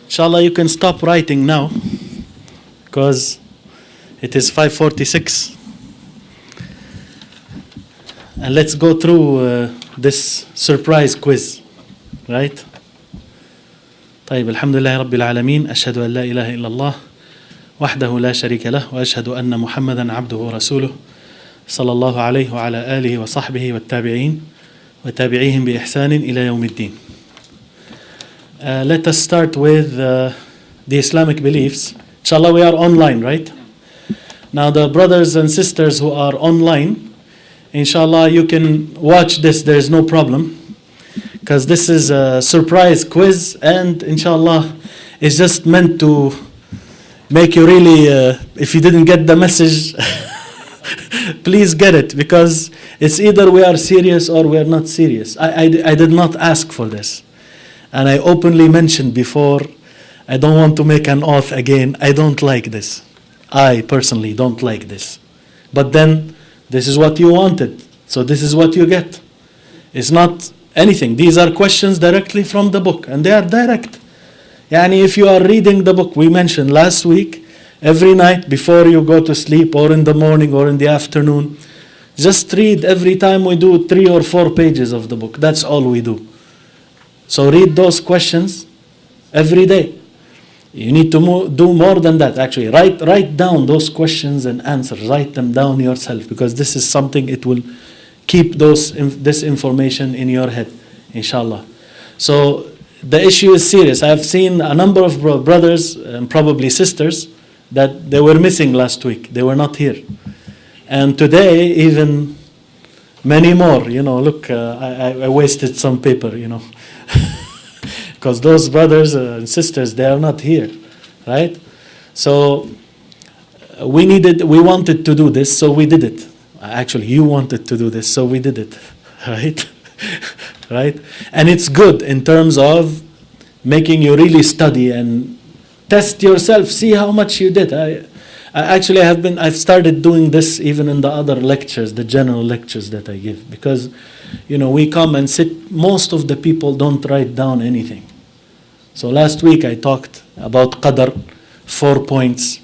Inshallah, you can stop writing now because it is 5:46. And let's go through this surprise quiz, right? طيب الحمد لله رب العالمين أشهد أن لا إله إلا الله وحده لا شريك له وأشهد أن محمدا عبده ورسوله صلى الله عليه وعلى آله وصحبه والتابعين وتابعيهم بإحسان إلى يوم الدين. Let us start with the Islamic beliefs. Inshallah, we are online, right? Now the brothers and sisters who are online, inshallah, you can watch this, there is no problem. Because this is a surprise quiz and inshallah, it's just meant to make you really, if you didn't get the message, please get it. Because it's either we are serious or we are not serious. I did not ask for this. And I openly mentioned before, I don't want to make an oath again. I don't like this. I personally don't like this. But then, this is what you wanted. So this is what you get. It's not anything. These are questions directly from the book. And they are direct. Yani if you are reading the book, we mentioned last week, every night before you go to sleep or in the morning or in the afternoon, just read every time we do 3 or 4 pages of the book. That's all we do. So read those questions every day. You need to do more than that actually. Write down those questions and answers. Write them down yourself because this is something, it will keep this information in your head, inshallah. So the issue is serious. I have seen a number of brothers and probably sisters that they were missing last week. They were not here. And today even many more, look, I wasted some paper, because those brothers and sisters, they are not here, right? So we wanted to do this, so we did it. Actually, you wanted to do this, so we did it, right? Right? And it's good in terms of making you really study and test yourself, see how much you did. I've started doing this even in the other lectures, the general lectures that I give, because we come and sit, most of the people don't write down anything. So last week I talked about Qadr, 4 points.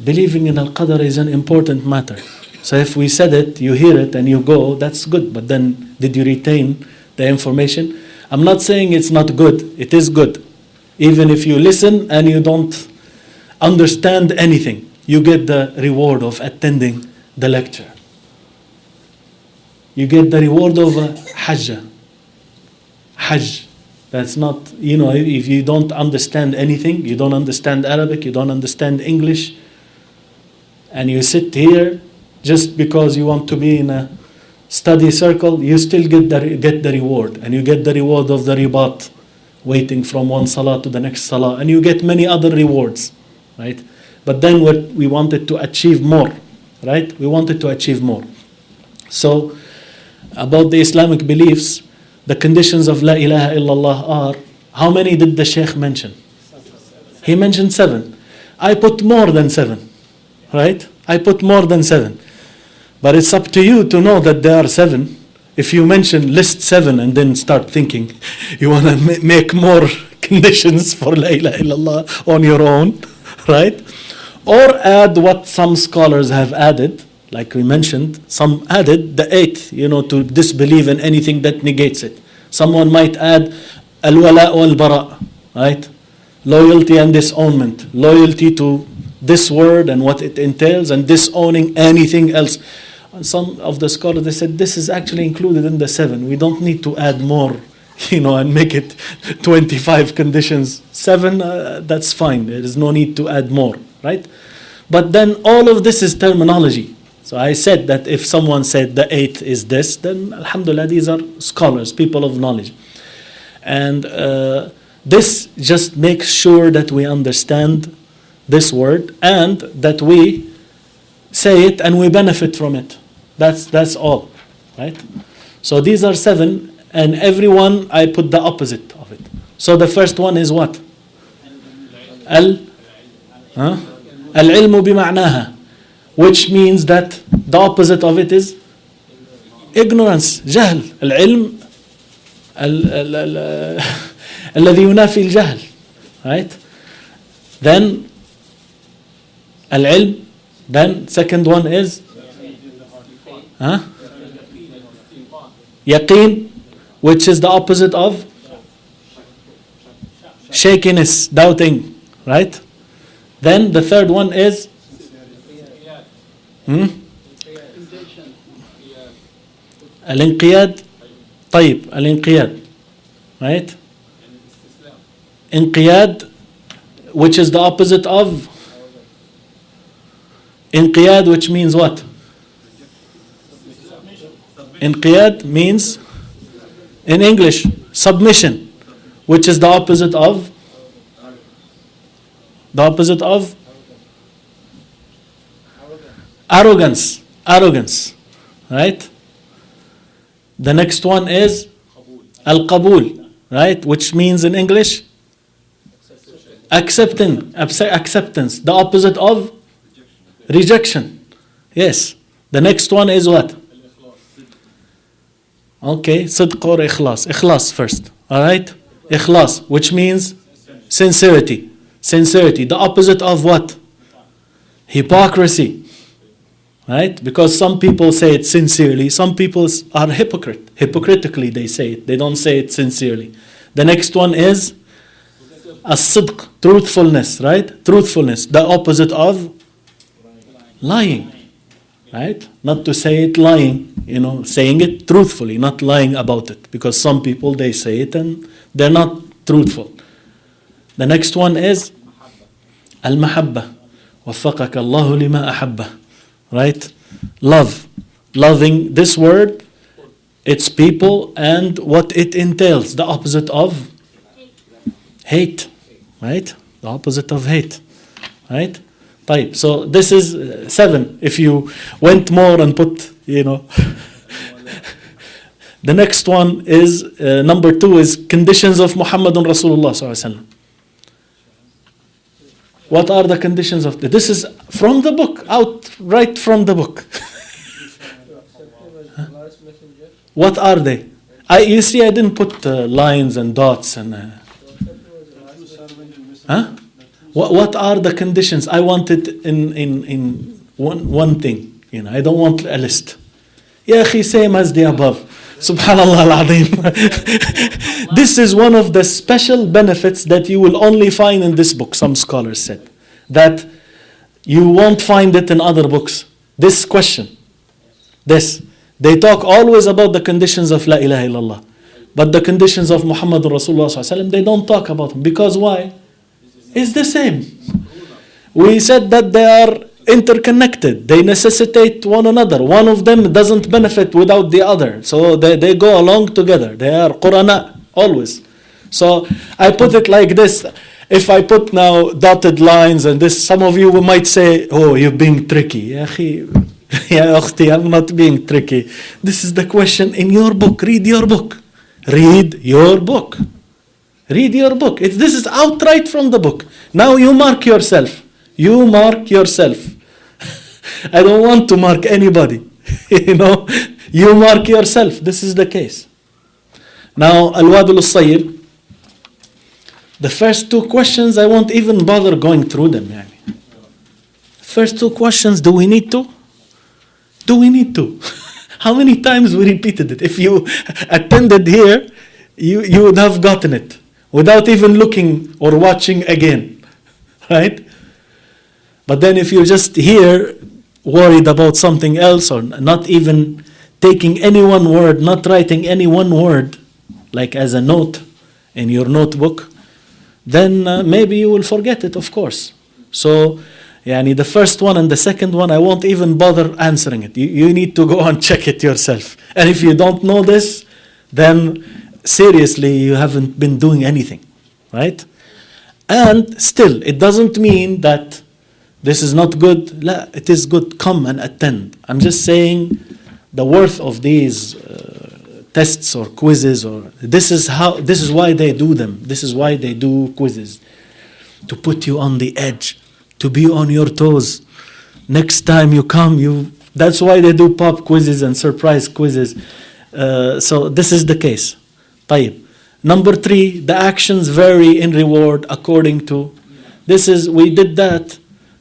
Believing in Al-Qadr is an important matter. So if we said it, you hear it and you go, that's good. But then did you retain the information? I'm not saying it's not good. It is good. Even if you listen and you don't understand anything, you get the reward of attending the lecture. You get the reward of Hajj. Hajj. That's not, if you don't understand anything, you don't understand Arabic, you don't understand English, and you sit here just because you want to be in a study circle, you still get the reward. And you get the reward of the ribat, waiting from one salah to the next salah, and you get many other rewards, right? But then we wanted to achieve more, right? We wanted to achieve more. So, about the Islamic beliefs, the conditions of La ilaha illallah are, how many did the Shaykh mention? He mentioned 7. I put more than 7, right? I put more than 7. But it's up to you to know that there are 7. If you list 7 and then start thinking, you want to make more conditions for La ilaha illallah on your own, right? Or add what some scholars have added, like we mentioned, some added the 8th, to disbelieve in anything that negates it. Someone might add al-wala wal-bara, right? Loyalty and disownment. Loyalty to this word and what it entails, and disowning anything else. And some of the scholars, they said this is actually included in the 7. We don't need to add more, and make it 25 conditions. 7, that's fine. There is no need to add more, right? But then all of this is terminology. So I said that if someone said the 8th is this, then alhamdulillah, these are scholars, people of knowledge. And this just makes sure that we understand this word and that we say it and we benefit from it. That's all, right? So these are 7, and every one I put the opposite of it. So the first one is what? Al-ilmu bima'naha, which means that the opposite of it is ignorance, jahl. Al-ilm الذي ينافي الجهل. right? Then al-ilm. Then second one is yaqeen, which is the opposite of shakiness, doubting, right? Then the third one is al-inqiyad. طيب, al-inqiyad, right? Inqiyad, which is the opposite of inqiyad, which means what? Inqiyad means, in English, submission, which is the opposite of arrogance. Arrogance, right? The next one is al-qabul, right? Which means in English acceptance, the opposite of rejection. Yes. The next one is what? Okay, sidq or ikhlas. Ikhlas first. All right? Ikhlas, which means sincerity. Sincerity, the opposite of what? Hypocrisy. Right? Because some people say it sincerely, some people are hypocritically they say it. They don't say it sincerely. The next one is as-sidq, truthfulness, right? Truthfulness, the opposite of lying. Right? Not to say it lying, saying it truthfully, not lying about it. Because some people, they say it and they're not truthful. The next one is al-mahabba. وَفَّقَكَ اللَّهُ لِمَا أَحَبَّهُ. Right? Love. Loving, this word, its people and what it entails. The opposite of hate. Right? The opposite of hate. Right? Type. So this is 7. If you went more and put, The next one is, number 2 is conditions of Muhammadun Rasulullah sallallahu alaihi wasallam. What are the conditions of this? Is from the book, right from the book. What are they? You see, I didn't put lines and dots and. What are the conditions? I want it in one thing. I don't want a list. Ya akhi, same as the above. Subhanallah al-Azim. This is one of the special benefits that you will only find in this book, some scholars said. That you won't find it in other books. This question. They talk always about the conditions of La ilaha illallah. But the conditions of Muhammadur Rasulullah sallallahu alaihi wasallam, they don't talk about them. Because why? It's the same. We said that they are interconnected. They necessitate one another. One of them doesn't benefit without the other. So they go along together. They are Qurana, always. So I put it like this. If I put now dotted lines and this, some of you might say, oh, you're being tricky. Ya akhti, I'm not being tricky. This is the question in your book. Read your book. Read your book. Read your book. This is outright from the book. Now you mark yourself. You mark yourself. I don't want to mark anybody. You mark yourself. This is the case. Now, Al-Wabil.as-Sayyib. The first 2 questions, I won't even bother going through them. First 2 questions, do we need to? Do we need to? How many times we repeated it? If you attended here, you would have gotten it without even looking or watching again. Right? But then if you're just here worried about something else or not even taking any one word, not writing any one word, like as a note in your notebook, then maybe you will forget it, of course. So, the first one and the second one, I won't even bother answering it. You need to go and check it yourself. And if you don't know this, then seriously, you haven't been doing anything, right? And still, it doesn't mean that this is not good. La, it is good. Come and attend. I'm just saying the worth of these tests or quizzes, or this is why they do them. This is why they do quizzes, to put you on the edge, to be on your toes. Next time you come, that's why they do pop quizzes and surprise quizzes. So this is the case. طيب. Number 3, the actions vary in reward according to. We did that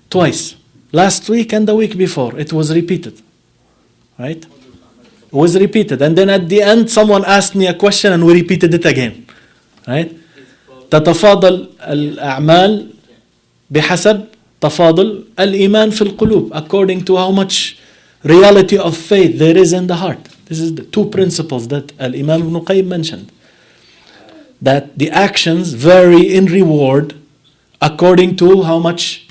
twice. Last week and the week before. It was repeated. Right? It was repeated. And then at the end, someone asked me a question and we repeated it again. Right? تتفاضل الأعمال بحسب تفاضل الإيمان في القلوب, according to how much reality of faith there is in the heart. This is the 2 principles that Al-Imam Ibn Qayyim mentioned. That the actions vary in reward according to how much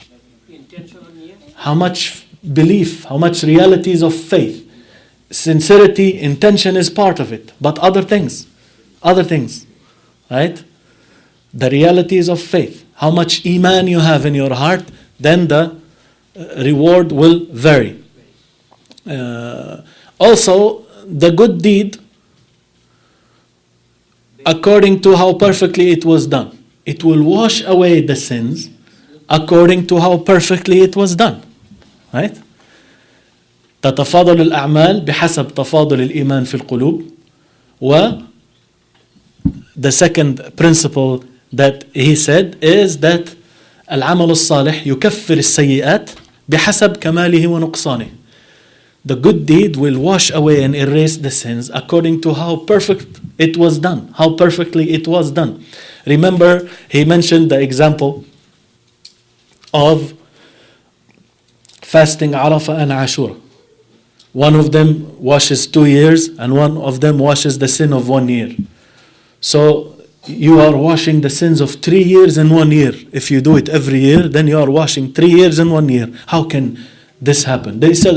belief, how much realities of faith. Sincerity, intention is part of it, but other things, right? The realities of faith, how much iman you have in your heart, then the reward will vary. Also, the good deed, according to how perfectly it was done. It will wash away the sins according to how perfectly it was done. Right? تتفاضل الأعمال بحسب تفاضل الإيمان في القلوب. The second principle that he said is that العمل الصالح يكفر السيئات بحسب كماله ونقصانه. The good deed will wash away and erase the sins according to how perfect it was done, how perfectly it was done. Remember, he mentioned the example of fasting Arafah and Ashura. One of them washes 2 years and one of them washes the sin of 1 year. So you are washing the sins of 3 years in 1 year. If you do it every year, then you are washing 3 years in 1 year. How can this happen? They said,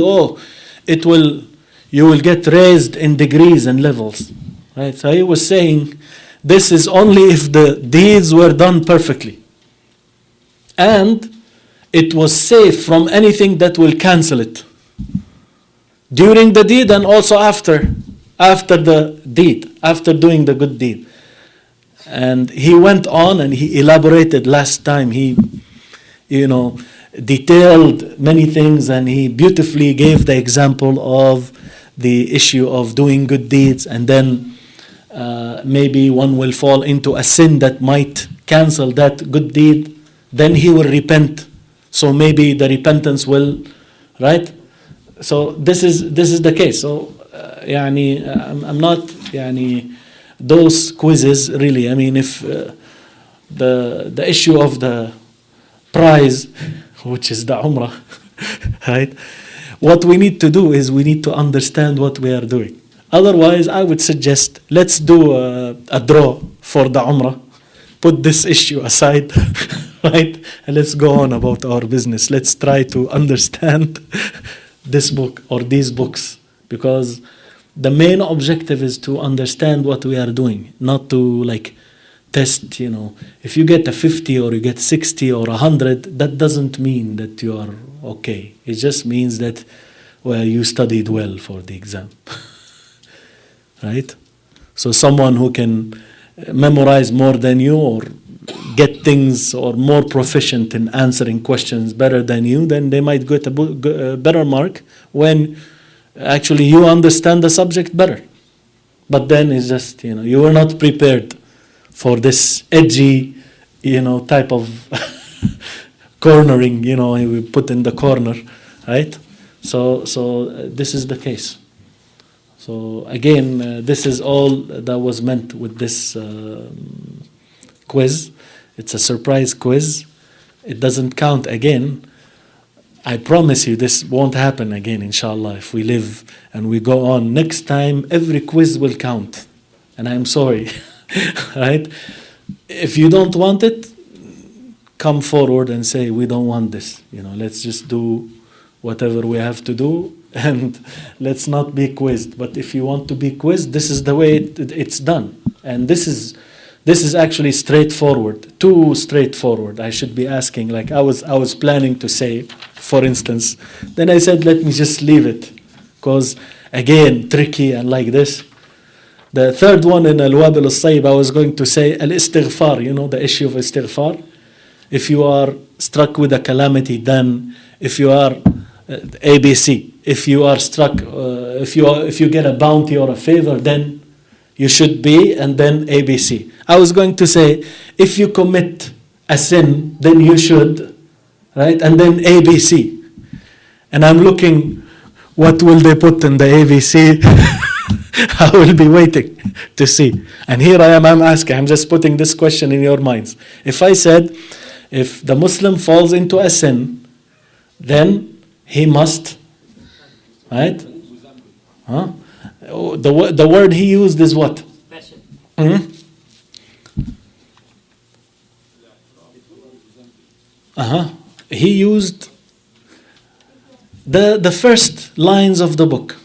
you will get raised in degrees and levels. Right? So he was saying, this is only if the deeds were done perfectly. And it was safe from anything that will cancel it. During the deed and also after the deed, after doing the good deed. And he went on and he elaborated last time. He, detailed many things, and he beautifully gave the example of the issue of doing good deeds, and then maybe one will fall into a sin that might cancel that good deed. Then he will repent. So maybe the repentance will, right? So this is the case. So I'm not those quizzes really. I mean, if the issue of the prize, which is the Umrah, right? What we need to do is we need to understand what we are doing. Otherwise, I would suggest let's do a draw for the Umrah. Put this issue aside, right? And let's go on about our business. Let's try to understand this book or these books, because the main objective is to understand what we are doing, not to test, if you get a 50 or you get 60 or 100, that doesn't mean that you are okay. It just means that, you studied well for the exam. Right? So someone who can memorize more than you or get things or more proficient in answering questions better than you, then they might get a better mark when actually you understand the subject better. But then it's just, you were not prepared for this edgy, type of cornering, we put in the corner, right? So this is the case. So again, this is all that was meant with this quiz. It's a surprise quiz. It doesn't count again. I promise you this won't happen again, inshallah, if we live and we go on. Next time, every quiz will count. And I'm sorry, right? If you don't want it, come forward and say, we don't want this. Let's just do whatever we have to do and let's not be quizzed. But if you want to be quizzed, this is the way it's done. And this is actually straightforward, too straightforward. I should be asking, I was planning to say, for instance, then I said, let me just leave it, because again, tricky and like this. The third one in Al-Wabil.as-Sayyib, I was going to say al-istighfar, the issue of istighfar. If you are struck with a calamity, then if you are ABC, if you are struck, if you get a bounty or a favor, then you should be, and then ABC. I was going to say, if you commit a sin, then you should, right? And then ABC. And I'm looking, what will they put in the ABC? I will be waiting to see. And here I am, I'm asking, I'm just putting this question in your minds. If I said, if the Muslim falls into a sin, then he must, right? Huh? Oh, the word he used is what? Mm-hmm. He used the first lines of the book.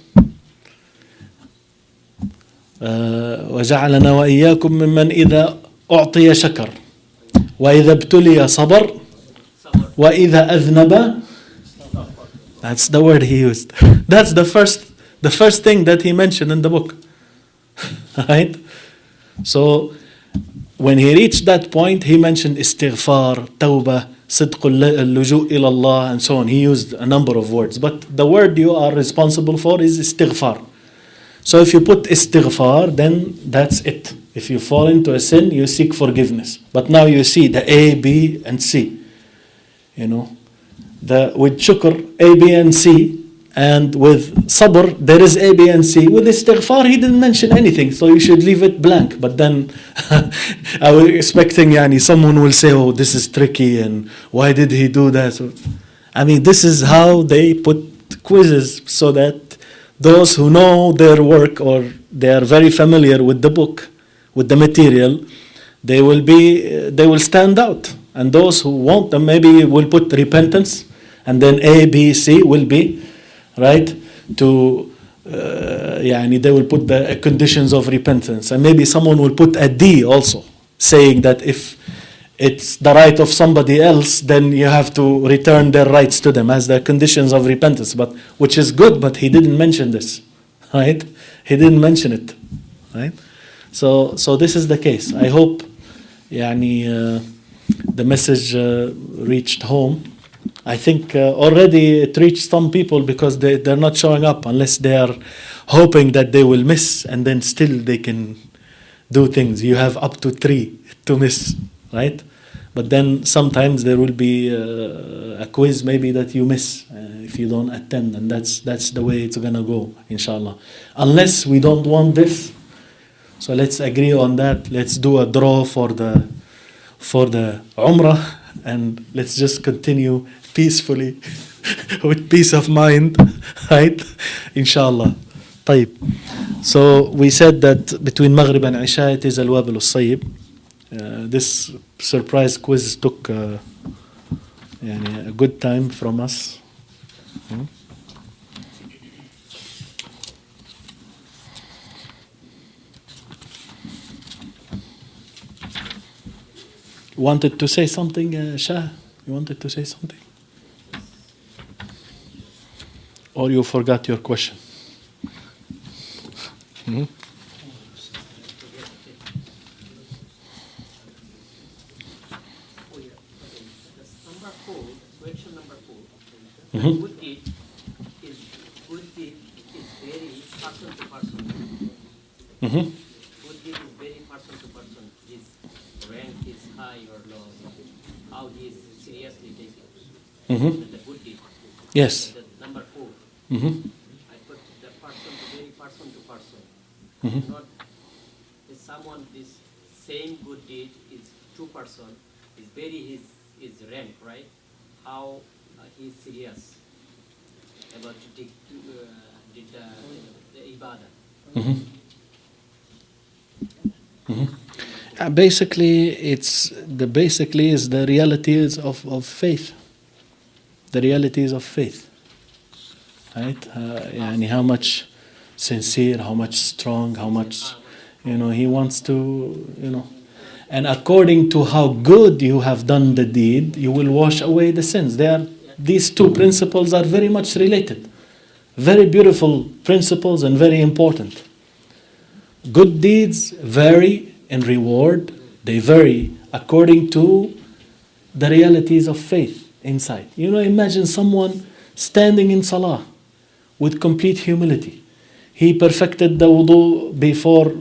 وجعلنا وإياكم ممن إذا أعطي شكر وإذا ابتلي صبر وإذا أذنب. That's the word he used. That's the first thing that he mentioned in the book. Right? So when he reached that point, he mentioned istighfar, tawbah, صدق اللجوء إلى الله, and so on. He used a number of words. But the word you are responsible for is istighfar. So if you put istighfar, then that's it. If you fall into a sin, you seek forgiveness. But now you see the A, B, and C. You know, with shukr, A, B, and C. And with sabr, there is A, B, and C. With istighfar, he didn't mention anything, so you should leave it blank. But then, I was expecting, someone will say, "Oh, this is tricky, and why did he do that?" I mean, this is how they put quizzes, so that those who know their work or they are very familiar with the book, with the material, they will stand out. And those who won't, then maybe will put repentance, and then A, B, C will be. Right? They will put the conditions of repentance. And maybe someone will put a D also, saying that if it's the right of somebody else, then you have to return their rights to them as the conditions of repentance. But which is good, but he didn't mention this. Right? He didn't mention it. Right? So this is the case. I hope the message reached home. I think already it reached some people, because they're not showing up unless they are hoping that they will miss, and then still they can do things. You have up to 3 to miss, right? But then sometimes there will be a quiz maybe that you miss if you don't attend, and that's the way it's gonna go, inshallah. Unless we don't want this, so let's agree on that. Let's do a draw for the Umrah, and let's just continue peacefully with peace of mind, right? Inshallah. طيب. So we said that between Maghrib and Isha it is Al-Wabil.as-Sayyib. This surprise quiz took a good time from us. Wanted to say something, Shah? You wanted to say something? Or you forgot your question? Mm-hmm. Question number 4. Mm-hmm. Good deed is very person to person. Mm-hmm. Good deed is very person to person. His rank is high or low. How he is seriously taken. Mm-hmm. The good deed. Yes. The number 4. Mm-hmm. I put the person to very person to person. Mm-hmm. Not if someone this same good deed is 2 person is very his rank, right? How he is serious about to take the ibadah. Mm-hmm. Mm-hmm. Basically is the realities of faith. The realities of faith. Right? How much sincere, how much strong, how much, he wants to, and according to how good you have done the deed, you will wash away the sins. These 2 principles are very much related. Very beautiful principles and very important. Good deeds vary in reward. They vary according to the realities of faith inside. Imagine someone standing in salah with complete humility. He perfected the wudu before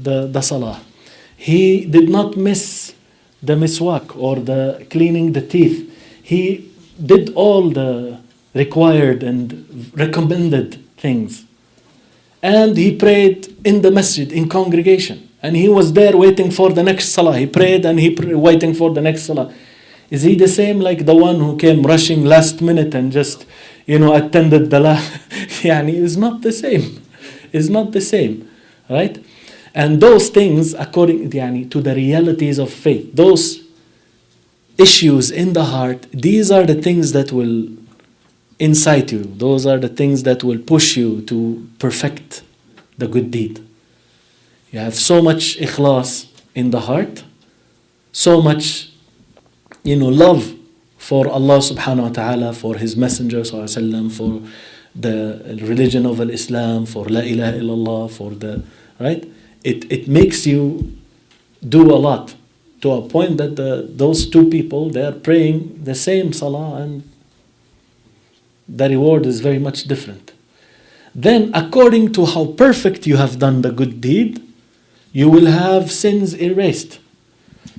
the salah. He did not miss the miswak or the cleaning the teeth. He did all the required and recommended things. And he prayed in the masjid, in congregation. And he was there waiting for the next salah. He prayed and waiting for the next salah. Is he the same like the one who came rushing last minute and just, attended the Yani, it's not the same. It's not the same, right? And those things, according to the realities of faith, those issues in the heart, these are the things that will incite you. Those are the things that will push you to perfect the good deed. You have so much ikhlas in the heart, so much, love for Allah subhanahu wa ta'ala, for His Messenger sallallahu alaihi wasallam, for the religion of Islam, for La ilaha illallah, for the, right? It makes you do a lot, to a point that those two people, they are praying the same salah and the reward is very much different. Then according to how perfect you have done the good deed, you will have sins erased.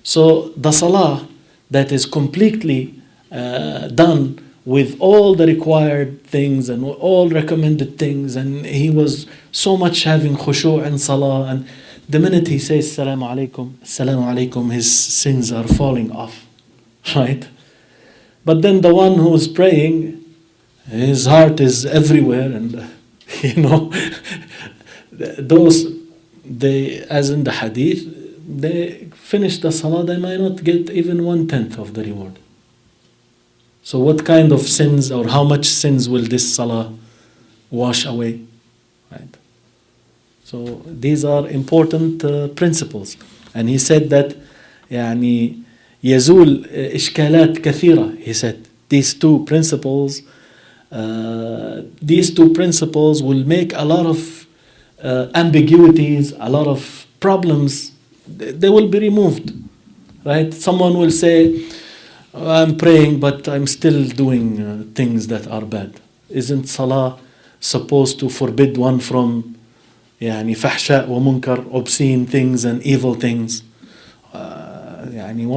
So the salah that is completely done with all the required things and all recommended things, and he was so much having khushu' in salah, and the minute he says Assalamu alaikum, his sins are falling off, right? But then the one who is praying, his heart is everywhere, and those, they, as in the hadith, they finish the salah, they might not get even 1/10 of the reward. So what kind of sins or how much sins will this salah wash away, right? So these are important principles. And he said that يزول إشكالات كثيرة. He said these two principles will make a lot of ambiguities, a lot of problems, they will be removed, right? Someone will say, I'm praying but I'm still doing things that are bad. Isn't salah supposed to forbid one from فحشاء ومنكر, obscene things and evil things?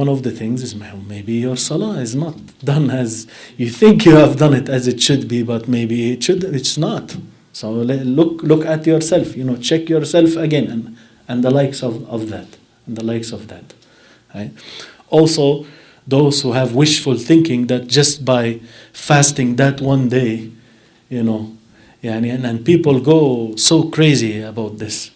One of the things is maybe your salah is not done as you think you have done it as it should be, but maybe it's not. So look at yourself, check yourself again, and the likes of that, and the likes of that. Right? Also, those who have wishful thinking that just by fasting that one day, and people go so crazy about this.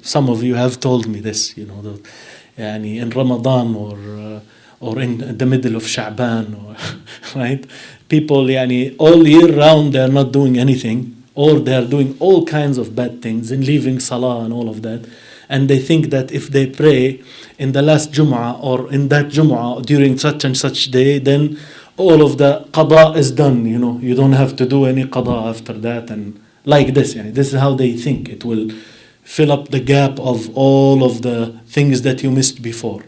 Some of you have told me this, in Ramadan or in the middle of Sha'ban, right? People, all year round they are not doing anything, or they are doing all kinds of bad things and leaving salah and all of that. And they think that if they pray in the last Jum'ah or in that Jum'ah during such and such day, then all of the qada is done, you don't have to do any qada after that, and like this. This is how they think. It will fill up the gap of all of the things that you missed before,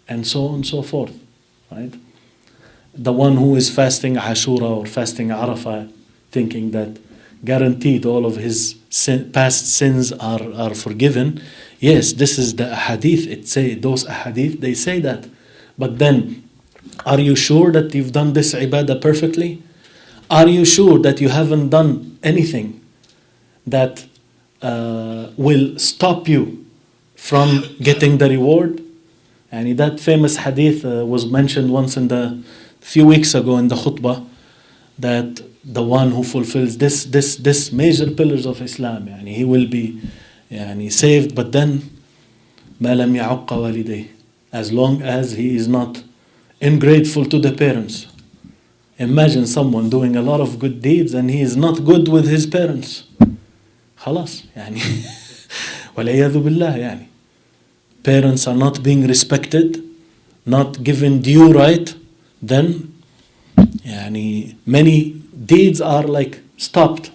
and so on and so forth, right? The one who is fasting Ashura or fasting Arafah, thinking that guaranteed all of his past sins are forgiven. Yes, this is the hadith. Those hadith, they say that. But then, are you sure that you've done this ibadah perfectly? Are you sure that you haven't done anything that will stop you from getting the reward? And that famous hadith was mentioned once few weeks ago in the khutbah, that the one who fulfills this major pillars of Islam, he will be saved, but then ما لم يعق والديه, as long as he is not ingrateful to the parents. Imagine someone doing a lot of good deeds and he is not good with his parents. خلاص والعياذ بالله. Parents are not being respected, not given due right, then many deeds are like stopped.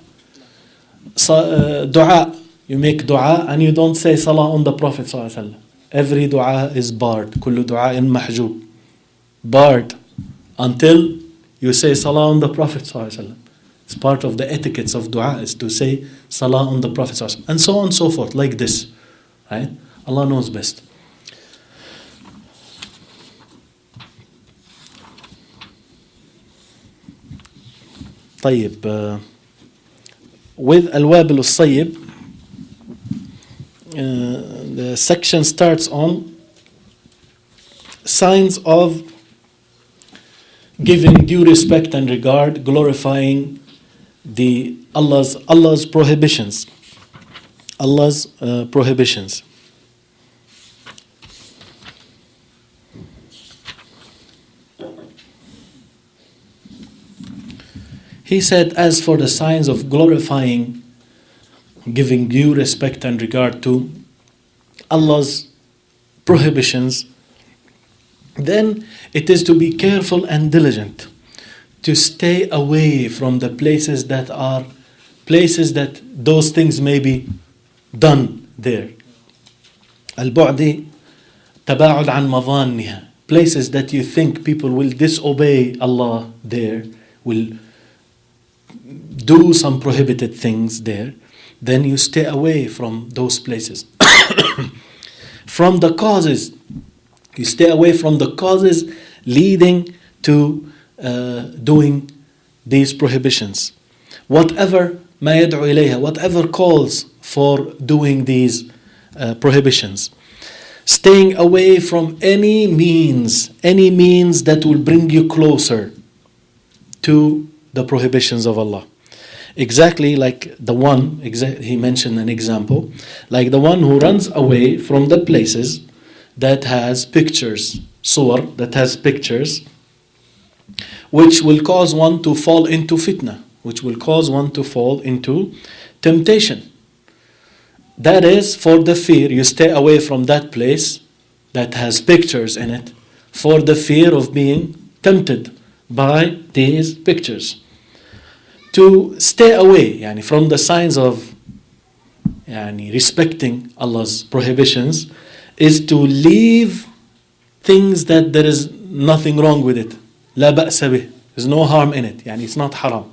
Dua, you make dua and you don't say salah on the Prophet sallallahu alaihi wasallam. Every dua is barred. كل دعاء محجوب. Barred until you say salah on the Prophet sallallahu alaihi wasallam. It's part of the etiquettes of dua is to say salah on the Prophet sallallahu alaihi wasallam, and so on and so forth, like this, right? Allah knows best. طيب, with Al-Wabil.as-Sayyib, the section starts on signs of giving due respect and regard, glorifying the Allah's prohibitions. Allah's prohibitions. He said, as for the signs of glorifying, giving due respect and regard to Allah's prohibitions, then it is to be careful and diligent to stay away from the places that those things may be done there. Al-Bu'di taba'ud an madhanniha. Places that you think people will disobey Allah there, will do some prohibited things there, then you stay away from those places. From the causes, you stay away from the causes leading to doing these prohibitions. Whatever ma yad'u ilayha, whatever calls for doing these prohibitions. Staying away from any means that will bring you closer to the prohibitions of Allah. Exactly like the one, he mentioned an example, like the one who runs away from the places that has pictures, suwar, that has pictures, which will cause one to fall into fitna, which will cause one to fall into temptation. That is for the fear, you stay away from that place that has pictures in it, for the fear of being tempted by these pictures. To stay away from the signs of respecting Allah's prohibitions is to leave things that there is nothing wrong with it. لا بأس به. There's no harm in it. It's not haram.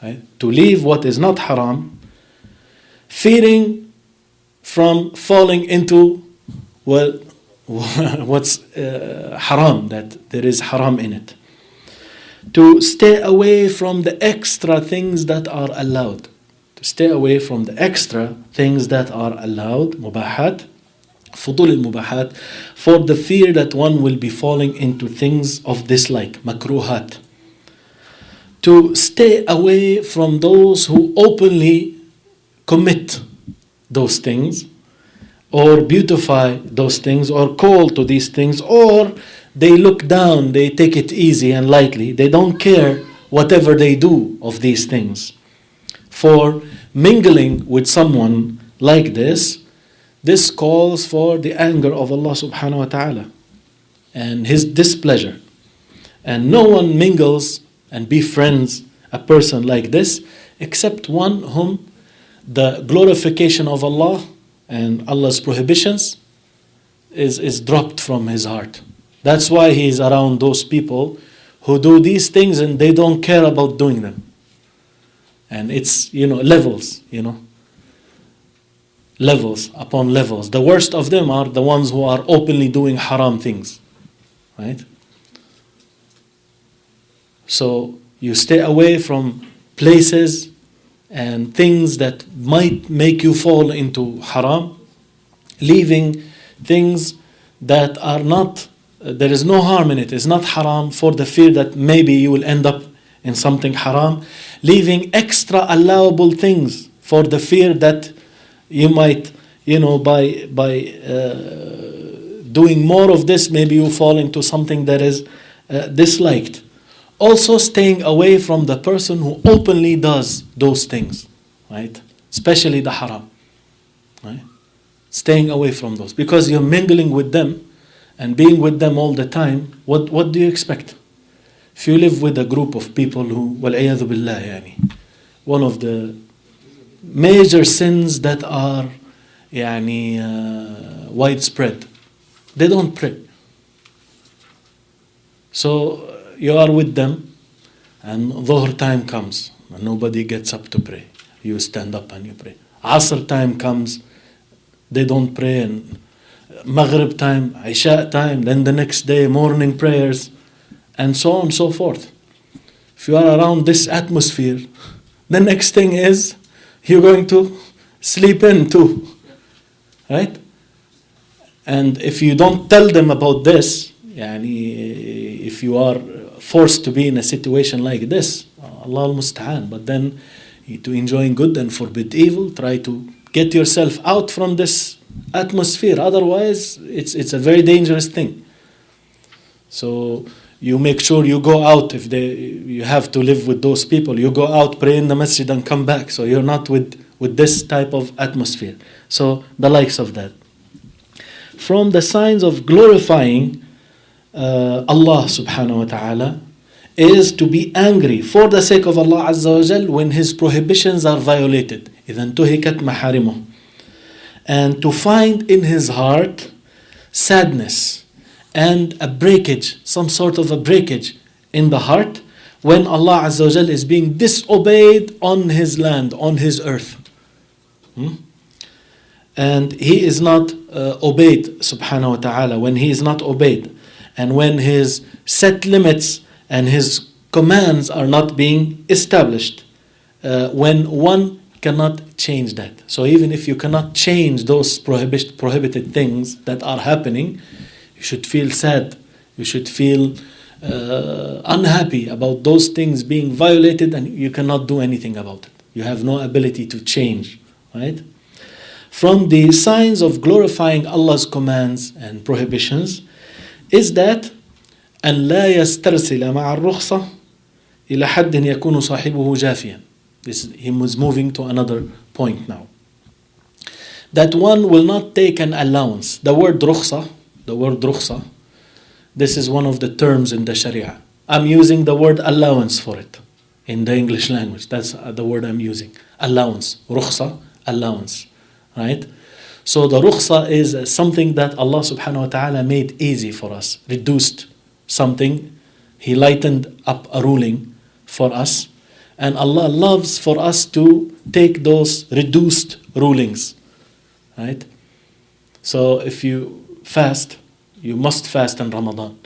Right? To leave what is not haram, fearing from falling into what's haram, that there is haram in it. To stay away from the extra things that are allowed. To stay away from the extra things that are allowed, mubahat, fudul al-mubahat, for the fear that one will be falling into things of dislike, makruhat. To stay away from those who openly commit those things, or beautify those things, or call to these things, or they look down, they take it easy and lightly. They don't care whatever they do of these things. For mingling with someone like this calls for the anger of Allah subhanahu wa ta'ala and His displeasure. And no one mingles and befriends a person like this except one whom the glorification of Allah and Allah's prohibitions is dropped from his heart. That's why he is around those people who do these things and they don't care about doing them. And it's, levels, levels upon levels. The worst of them are the ones who are openly doing haram things, right? So you stay away from places and things that might make you fall into haram, leaving things that are not, there is no harm in it, it's not haram, for the fear that maybe you will end up in something haram, leaving extra allowable things for the fear that you might, by doing more of this, maybe you fall into something that is disliked. Also staying away from the person who openly does those things, right? Especially the haram, right? Staying away from those, because you're mingling with them and being with them all the time. What do you expect? If you live with a group of people who, وَالْعِيَاذُ بِاللَّهِ, one of the major sins that are widespread, they don't pray. So you are with them and Dhuhr time comes and nobody gets up to pray. You stand up and you pray. Asr time comes, they don't pray, and Maghrib time, Isha time, then the next day morning prayers, and so on and so forth. If you are around this atmosphere, the next thing is you're going to sleep in too, right? And if you don't tell them about this, if you are forced to be in a situation like this, Allah al-Musta'an, but then to enjoying good and forbid evil, try to get yourself out from this atmosphere. Otherwise, it's a very dangerous thing. So you make sure you go out. If you have to live with those people, you go out, pray in the masjid and come back. So you're not with this type of atmosphere. So the likes of that. From the signs of glorifying Allah subhanahu wa ta'ala is to be angry for the sake of Allah Azza wa Jal when His prohibitions are violated. إِذَا انْتُهِكَتْ مَحَارِمُهُ. And to find in his heart sadness and a breakage, some sort of a breakage in the heart when Allah Azza wa Jal is being disobeyed on His land, on His earth. And He is not obeyed, subhanahu wa ta'ala. When He is not obeyed, and when His set limits and His commands are not being established, when one cannot change that. So even if you cannot change those prohibited things that are happening, you should feel sad, you should feel unhappy about those things being violated, and you cannot do anything about it. You have no ability to change, right? From the signs of glorifying Allah's commands and prohibitions is that أن لا يسترسل مع الرخصة إلى حد يكون صاحبه جافيا. He was moving to another point now. That one will not take an allowance. The word rukhsa, this is one of the terms in the Sharia. I'm using the word allowance for it in the English language. That's the word I'm using. Allowance. Rukhsa, allowance. Right? So the rukhsa is something that Allah subhanahu wa ta'ala made easy for us. Reduced something. He lightened up a ruling for us. And Allah loves for us to take those reduced rulings, right? So if you fast, you must fast in Ramadan.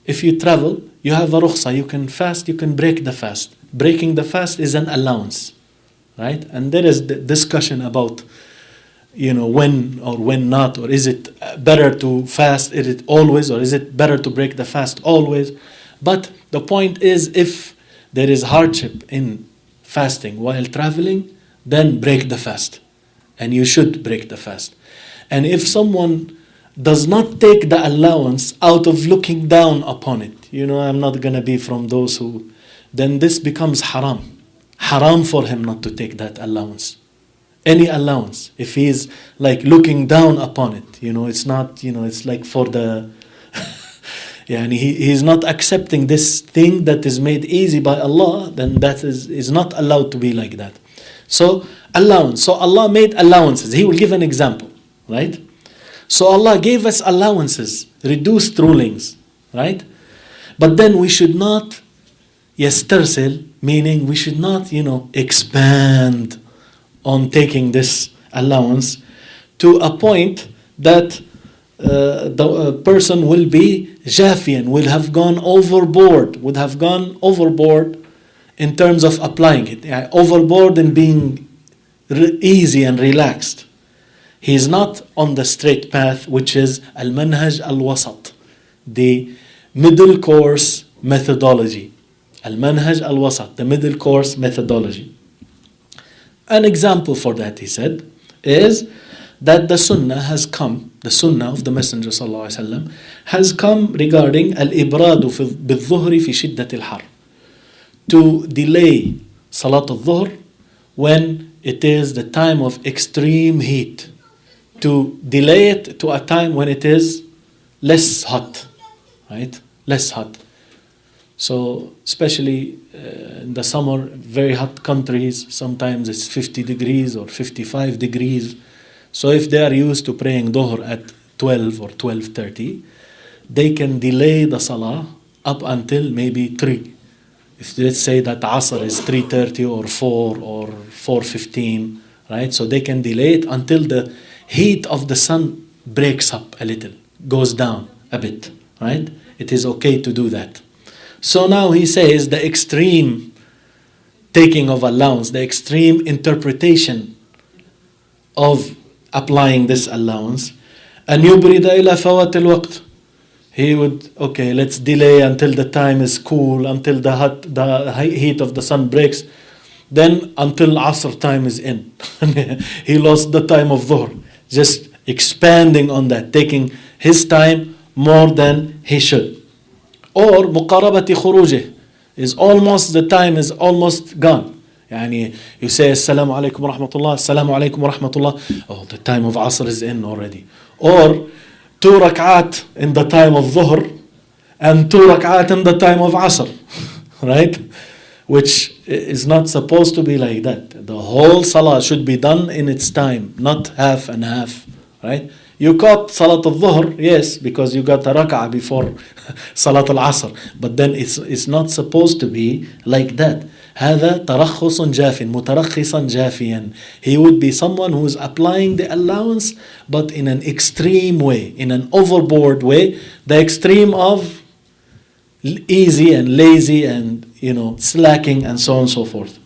If you travel, you have a rukhsa, you can fast, you can break the fast. Breaking the fast is an allowance, right? And there is the discussion about, when or when not, or is it better to fast, is it always, or is it better to break the fast always? But the point is, if there is hardship in fasting while traveling, then break the fast. And you should break the fast. And if someone does not take the allowance out of looking down upon it, I'm not going to be from those who, then this becomes haram. Haram for him not to take that allowance. Any allowance. If he's like looking down upon it, it's not, it's like for the... He's not accepting this thing that is made easy by Allah, then that is not allowed to be like that. So, allowance. So Allah made allowances. He will give an example, right? So Allah gave us allowances, reduced rulings, right? But then we should not yastarsil, meaning we should not, expand on taking this allowance to a point that the person will be jafian, will have gone overboard in terms of applying it. Overboard in being easy and relaxed. He is not on the straight path, which is al-manhaj al-wasat, the middle course methodology. Al-manhaj al-wasat, the middle course methodology. An example for that, he said, is that the Sunnah has come, the Sunnah of the Messenger ﷺ has come regarding al-ibradu bil-dhuhri fi shiddat al-har, to delay Salat al-Dhuhr when it is the time of extreme heat, to delay it to a time when it is less hot, right? Less hot. So especially in the summer, very hot countries, sometimes it's 50 degrees or 55 degrees. So if they are used to praying Dhuhr at 12 or 12:30, they can delay the Salah up until maybe 3. If let's say that Asr is 3:30 or 4 or 4:15, right? So they can delay it until the heat of the sun breaks up a little, goes down a bit, right? It is okay to do that. So now he says the extreme taking of allowance, the extreme interpretation of applying this allowance. أن يبرد إلى فوات الوقت. He would, okay, let's delay until the time is cool, until the heat of the sun breaks. Then until Asr time is in. He lost the time of Dhuhr. Just expanding on that, taking his time more than he should. Or مقاربة خروجه is almost, the time is almost gone. يعني you say Assalamu alaikum wa rahmatullah, Assalamu alaikum wa rahmatullah. Oh, the time of Asr is in already. Or 2 rak'at in the time of Dhuhr and 2 rak'at in the time of Asr. Right? Which is not supposed to be like that. The whole salah should be done in its time, not half and half. Right? You caught Salat al-Dhuhr, yes, because you got a rak'ah before Salat al-Asr. But then it's not supposed to be like that. هذا ترخص جاف مترخصا جافيا. He would be someone who is applying the allowance, but in an extreme way, in an overboard way, the extreme of easy and lazy and slacking and so on and so forth.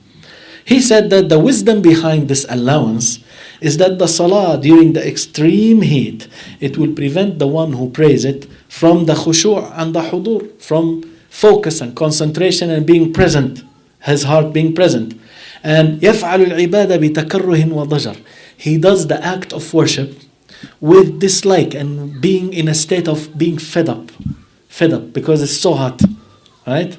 He said that the wisdom behind this allowance is that the salah during the extreme heat, it will prevent the one who prays it from the khushu' and the hudur, from focus and concentration and being present, his heart being present. And يفعل العبادة بتكره وضجر. He does the act of worship with dislike and being in a state of being fed up because it's so hot, right?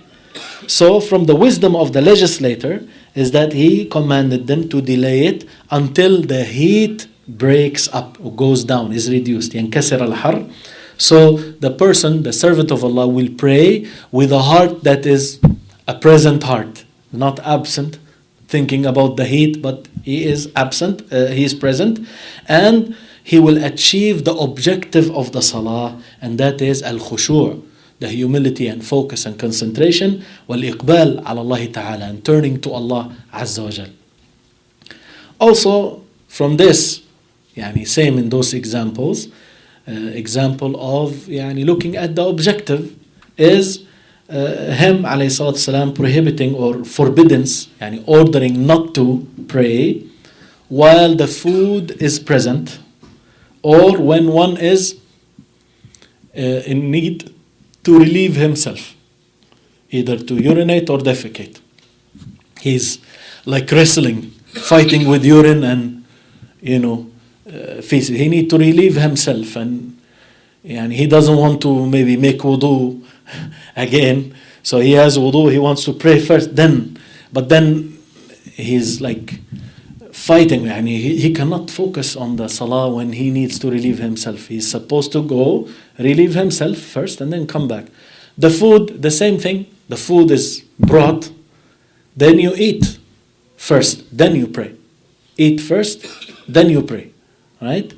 So from the wisdom of the legislator is that he commanded them to delay it until the heat breaks up or goes down, is reduced. ينكسر الحر. So the person, the servant of Allah, will pray with a heart that is a present heart, not absent, thinking about the heat, but he is absent, he is present, and he will achieve the objective of the salah, and that is al-khushu', the humility and focus and concentration, wal-iqbal ala Allah ta'ala, and turning to Allah Azza wa Jal. Also, from this, same in those examples, example of looking at the objective is him alayhi salatu salam prohibiting or forbiddance, ordering not to pray while the food is present, or when one is in need to relieve himself, either to urinate or defecate. He's like wrestling, fighting with urine and feces. He needs to relieve himself, and he doesn't want to maybe make wudu again. So he has wudu, he wants to pray first, but then he's like fighting. He cannot focus on the salah when he needs to relieve himself. He's supposed to go relieve himself first and then come back. The food, the same thing. The food is brought, then you eat first, then you pray. Eat first, then you pray. Right?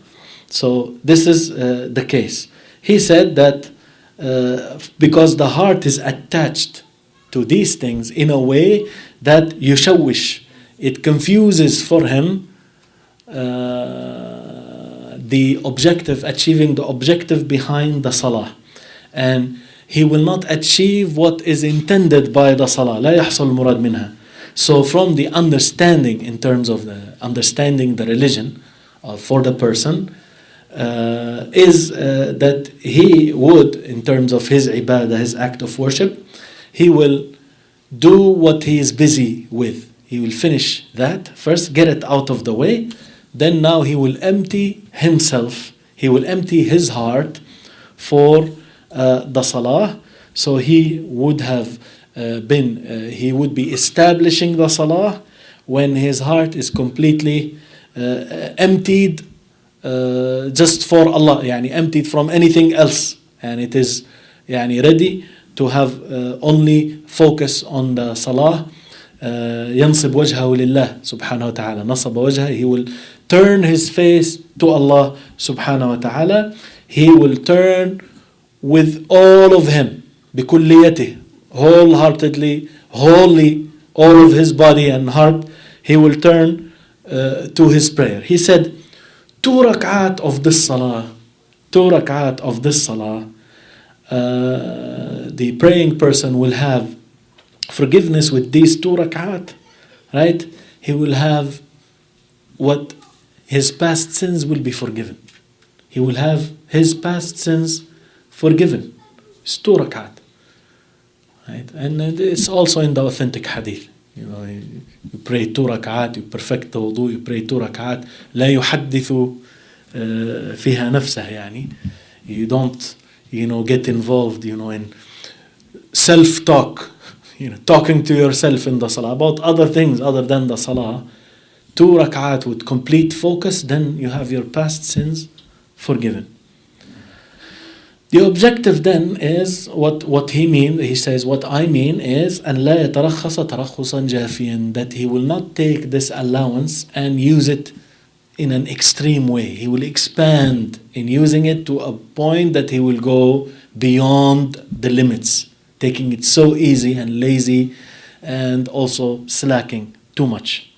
So this is the case. He said that because the heart is attached to these things in a way that yushawish, it confuses for him the objective, achieving the objective behind the salah, and he will not achieve what is intended by the salah. لا يحصل المراد منها. So from the understanding, in terms of the understanding the religion for the person, is that he would, in terms of his ibadah, his act of worship, he will do what he is busy with. He will finish that first, get it out of the way. Then now he will empty himself. He will empty his heart for the salah. So he would have he would be establishing the salah when his heart is completely emptied just for Allah, emptied from anything else, and it is ready to have only focus on the salah. ينصب وجهه لله سبحانه وتعالى. نصب وجهه, he will turn his face to Allah subhanahu wa ta'ala. He will turn with all of him, بكليته, wholeheartedly, wholly, all of his body and heart. He will turn to his prayer. He said 2 rak'at of this salah 2 rak'at of this salah, the praying person will have forgiveness with these 2 rak'at, right? He will have what his past sins will be forgiven. He will have his past sins forgiven. It's 2 rak'at. Right? And it's also in the authentic hadith. You know, you pray 2 rak'at, you perfect the wudu, you pray 2 rak'at. لا يحدث فيها نفسه يعني. You don't, get involved, in self-talk, talking to yourself in the salah about other things other than the salah. 2 rak'at with complete focus, then you have your past sins forgiven. The objective then is what he means. He says, what I mean is أن لا يترخص ترخصا جافيا, that he will not take this allowance and use it in an extreme way. He will expand in using it to a point that he will go beyond the limits, taking it so easy and lazy and also slacking too much.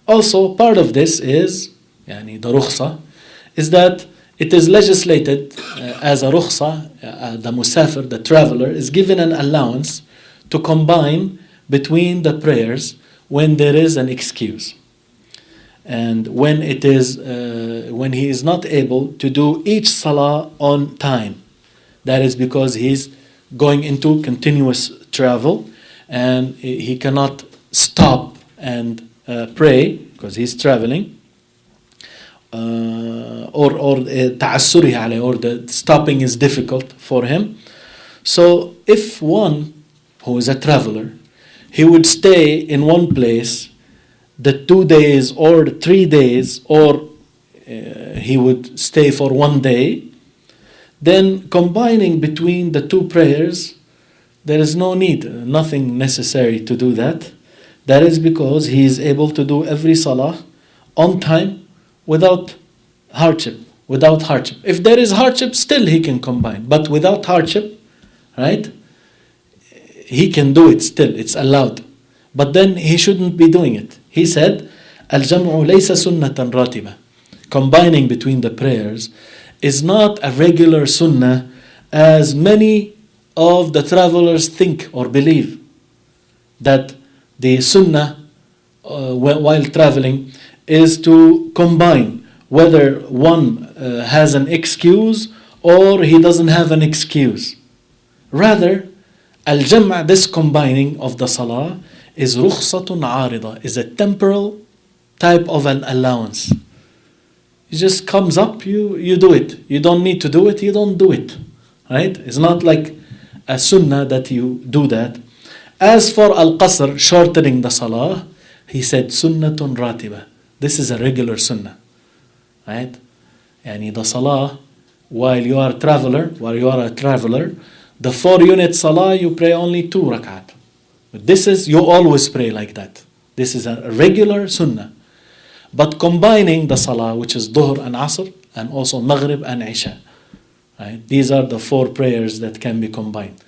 Also, part of this is, the rukhsa, is that it is legislated as a rukhsa, the musafir, the traveler, is given an allowance to combine between the prayers when there is an excuse. And when when he is not able to do each salah on time. That is because he's going into continuous travel and he cannot stop and pray because he's traveling, or تعسره عليه, or the stopping is difficult for him. So if one who is a traveler, he would stay in one place the 2 days or the 3 days, or he would stay for 1 day, then combining between the 2 prayers, there is no need, nothing necessary to do that. That is because he is able to do every salah on time without hardship. If there is hardship, still he can combine. But without hardship, right, he can do it still. It's allowed. But then he shouldn't be doing it. He said, Al-Jam'u laysa sunnatan ratiba. Combining between the prayers is not a regular sunnah as many of the travelers think or believe. That the sunnah while traveling is to combine, whether one has an excuse or he doesn't have an excuse. Rather, al-jam', this combining of the salah, is rukhsatun arida, is a temporal type of an allowance. It just comes up, you do it. You don't need to do it, you don't do it. Right? It's not like a sunnah that you do that. As for al-qasr, shortening the salah, he said sunnatun ratiba. This is a regular sunnah. Right? Yani the salah, while you are a traveler, the 4-unit salah, you pray only 2 rak'at. But this is, you always pray like that. This is a regular sunnah. But combining the salah, which is dhuhr and asr, and also maghrib and isha. Right? These are the 4 prayers that can be combined.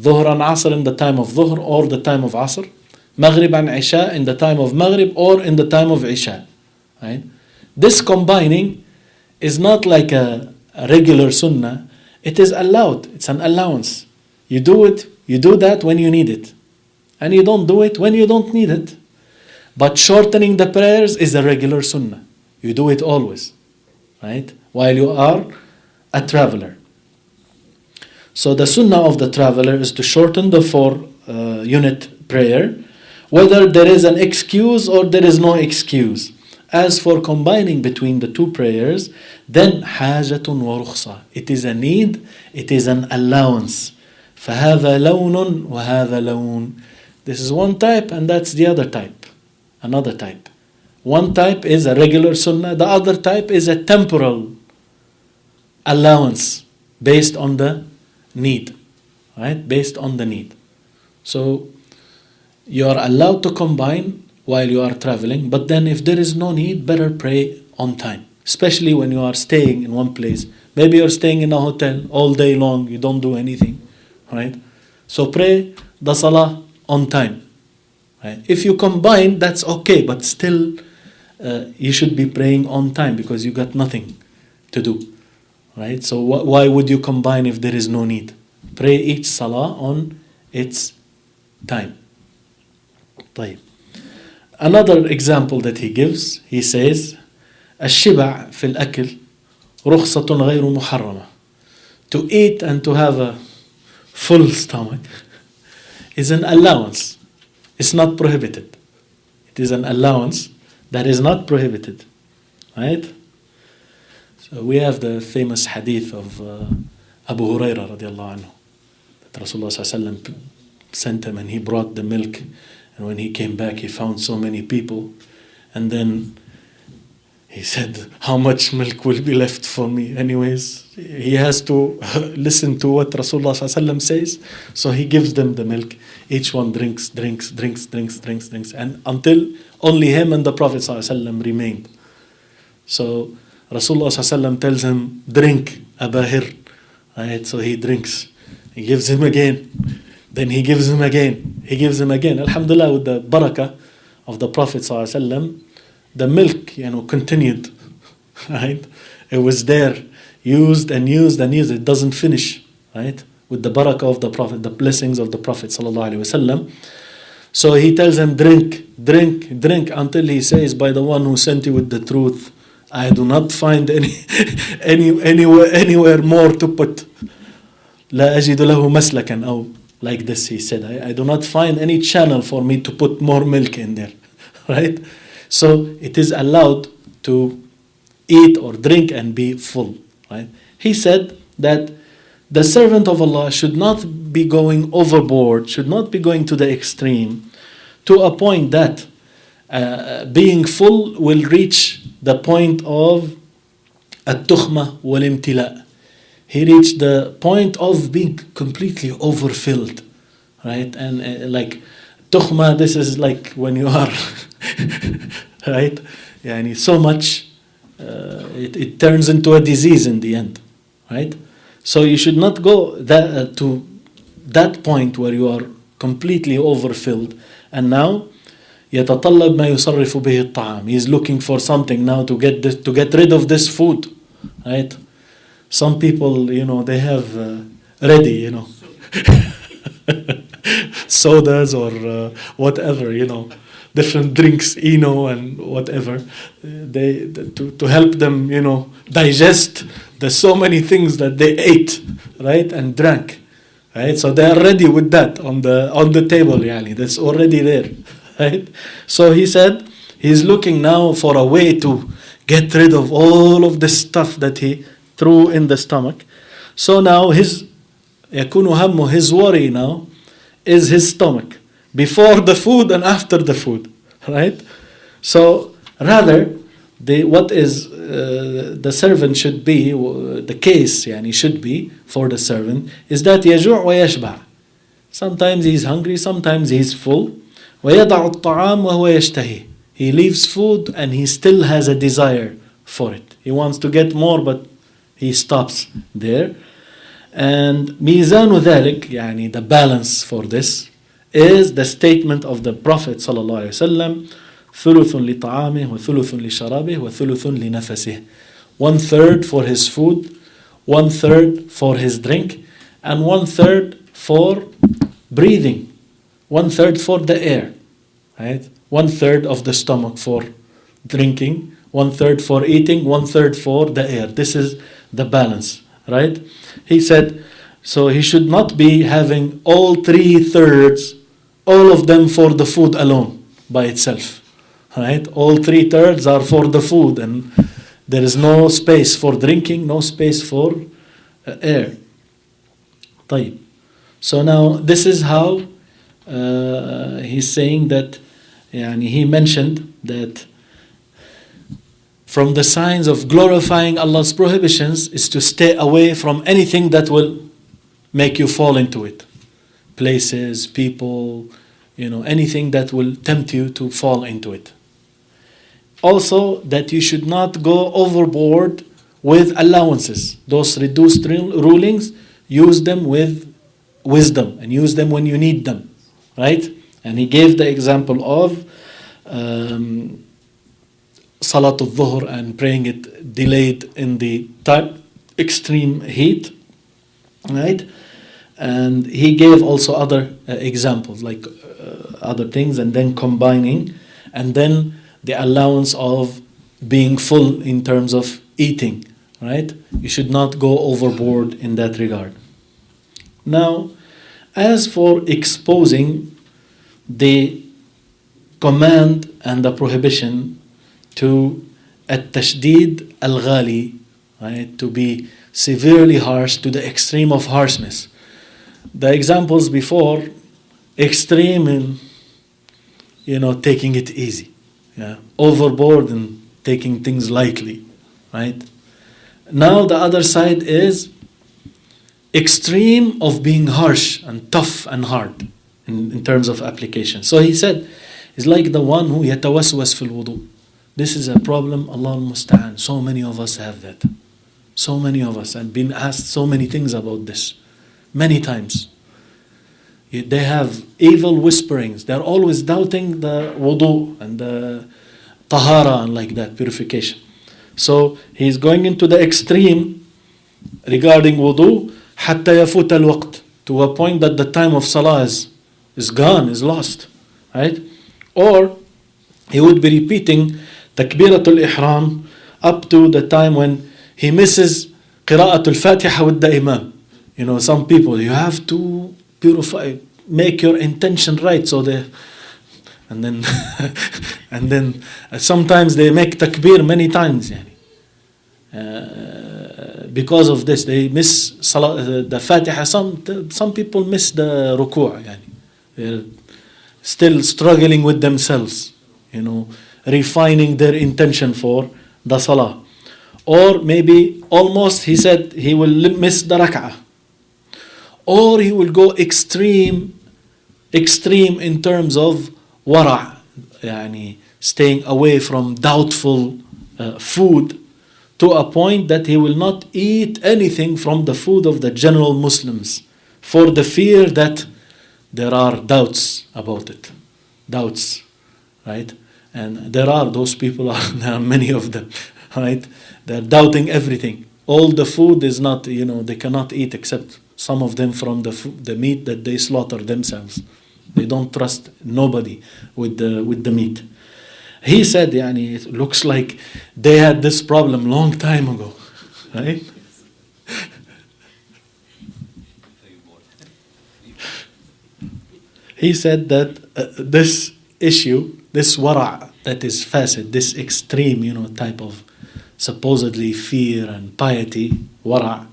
Dhuhr and asr in the time of dhuhr or the time of asr. Maghrib and isha in the time of maghrib or in the time of isha. Right? This combining is not like a regular sunnah. It is allowed. It's an allowance. You do it, you do that when you need it. And you don't do it when you don't need it. But shortening the prayers is a regular sunnah. You do it always. Right? While you are a traveler. So the sunnah of the traveler is to shorten the 4-unit prayer, whether there is an excuse or there is no excuse. As for combining between the 2 prayers, then hajatun wa rukhsa. It is a need, it is an allowance. فَهَذَا لَوْنٌ وَهَذَا لَوْنٌ. This is one type and that's the other type. Another type. One type is a regular sunnah, the other type is a temporal allowance based on the need. Right? Based on the need. So you are allowed to combine while you are traveling, but then if there is no need, better pray on time. Especially when you are staying in one place. Maybe you're staying in a hotel all day long, you don't do anything. Right? So pray the salah on time. Right? If you combine, that's okay, but still you should be praying on time because you got nothing to do. right? So why would you combine if there is no need? Pray each salah on its time. طيب. Another example that he gives, he says, الشبع في الأكل رخصة غير محرمة. To eat and to have a full stomach is an allowance. It's not prohibited. It is an allowance that is not prohibited. Right? So we have the famous hadith of Abu Huraira radiallahu anhu. That Rasulullah sallallahu alaihi wasallam sent him and he brought the milk. And when he came back, he found so many people. And then he said, how much milk will be left for me? Anyways, he has to listen to what Rasulullah ﷺ says. So he gives them the milk. Each one drinks. And until only him and the Prophet ﷺ remained. So Rasulullah ﷺ tells him, drink, Abahir. Right? So he drinks. He gives him again. Then he gives him again. He gives him again. Alhamdulillah, with the barakah of the Prophet ﷺ, the milk, continued, right? It was there, used. It doesn't finish, right? With the barakah of the Prophet, the blessings of the Prophet sallallahu alaihi wasallam. So he tells him, drink, until he says, by the one who sent you with the truth, I do not find anywhere more to put. لا أجد له مسلكا أو like this he said, I do not find any channel for me to put more milk in there, right? So it is allowed to eat or drink and be full, right? He said that the servant of Allah should not be going overboard, should not be going to the extreme, to a point that being full will reach the point of at-tukhma wal-imtila. He reached the point of being completely overfilled, right? And like tukhma, this is like when you are right? Yani so much, it turns into a disease in the end, right? So you should not go to that point where you are completely overfilled. And now, يتطلب ما يصرف به الطعام. He is looking for something now to get rid of this food, right? Some people, they have ready, sodas or whatever, different drinks, and whatever, to help them, digest the so many things that they ate, right, and drank, right. So they are ready with that on the table, that's already there, right. So he said he's looking now for a way to get rid of all of the stuff that he threw in the stomach. So now his worry now is his stomach, before the food and after the food, right? So rather, what is the servant should be, the case should be for the servant, is that يجوع ويشبع. Sometimes he's hungry, sometimes he's full. ويضع الطعام وهو يشتهي. He leaves food and he still has a desire for it. He wants to get more, but he stops there. And ميزان ذلك, the balance for this, is the statement of the Prophet sallallahu alaihi wasallam, ثلث لطعامه وثلث لشرابه وثلث لنفسه. 1/3 for his food, 1/3 for his drink, and 1/3 for breathing, 1/3 for the air, right? 1/3 of the stomach for drinking, 1/3 for eating, 1/3 for the air. This is the balance, right? He said, so he should not be having all 3/3, all of them for the food alone by itself, right? All 3/3 are for the food, and there is no space for drinking, no space for air. طيب. So now this is how he's saying that, he mentioned that from the signs of glorifying Allah's prohibitions is to stay away from anything that will make you fall into it. Places, people, anything that will tempt you to fall into it. Also, that you should not go overboard with allowances. Those reduced rulings, use them with wisdom and use them when you need them, right? And he gave the example of Salatul Dhuhr and praying it delayed in the extreme heat, right? And he gave also other examples, like other things, and then combining, and then the allowance of being full in terms of eating, right? You should not go overboard in that regard. Now, as for exposing the command and the prohibition to at-tashdid al-ghali, right? To be severely harsh, to the extreme of harshness. The examples before, extreme in, taking it easy, yeah, overboard and taking things lightly, right? Now the other side is extreme of being harsh and tough and hard in terms of application. So he said, it's like the one who yatawaswas fil wudu. This is a problem, Allah al-Musta'an. So many of us have that. So many of us have been asked so many things about this. Many times. They have evil whisperings. They're always doubting the wudu and the tahara and like that, purification. So he's going into the extreme regarding wudu, hatta yafut al-waqt, to a point that the time of salah is gone, is lost. Right? Or he would be repeating takbiratul ihram up to the time when he misses qira'atul fatiha with the imam. Some people, you have to purify, make your intention right, so and then and then sometimes they make takbir many times, because of this they miss the fatiha. Some people miss the ruku', they're still struggling with themselves, refining their intention for the salah. Or maybe almost, he said, he will miss the rak'ah. Or he will go extreme in terms of wara', staying away from doubtful food, to a point that he will not eat anything from the food of the general Muslims, for the fear that there are doubts about it. Doubts, right? And there are those people, there are many of them, right? They're doubting everything. All the food is not, they cannot eat except some of them from the meat that they slaughter themselves. They don't trust nobody with the meat. He said, it looks like they had this problem long time ago, right? He said that this issue, this wara' that is fasid, this extreme, type of supposedly fear and piety, wara',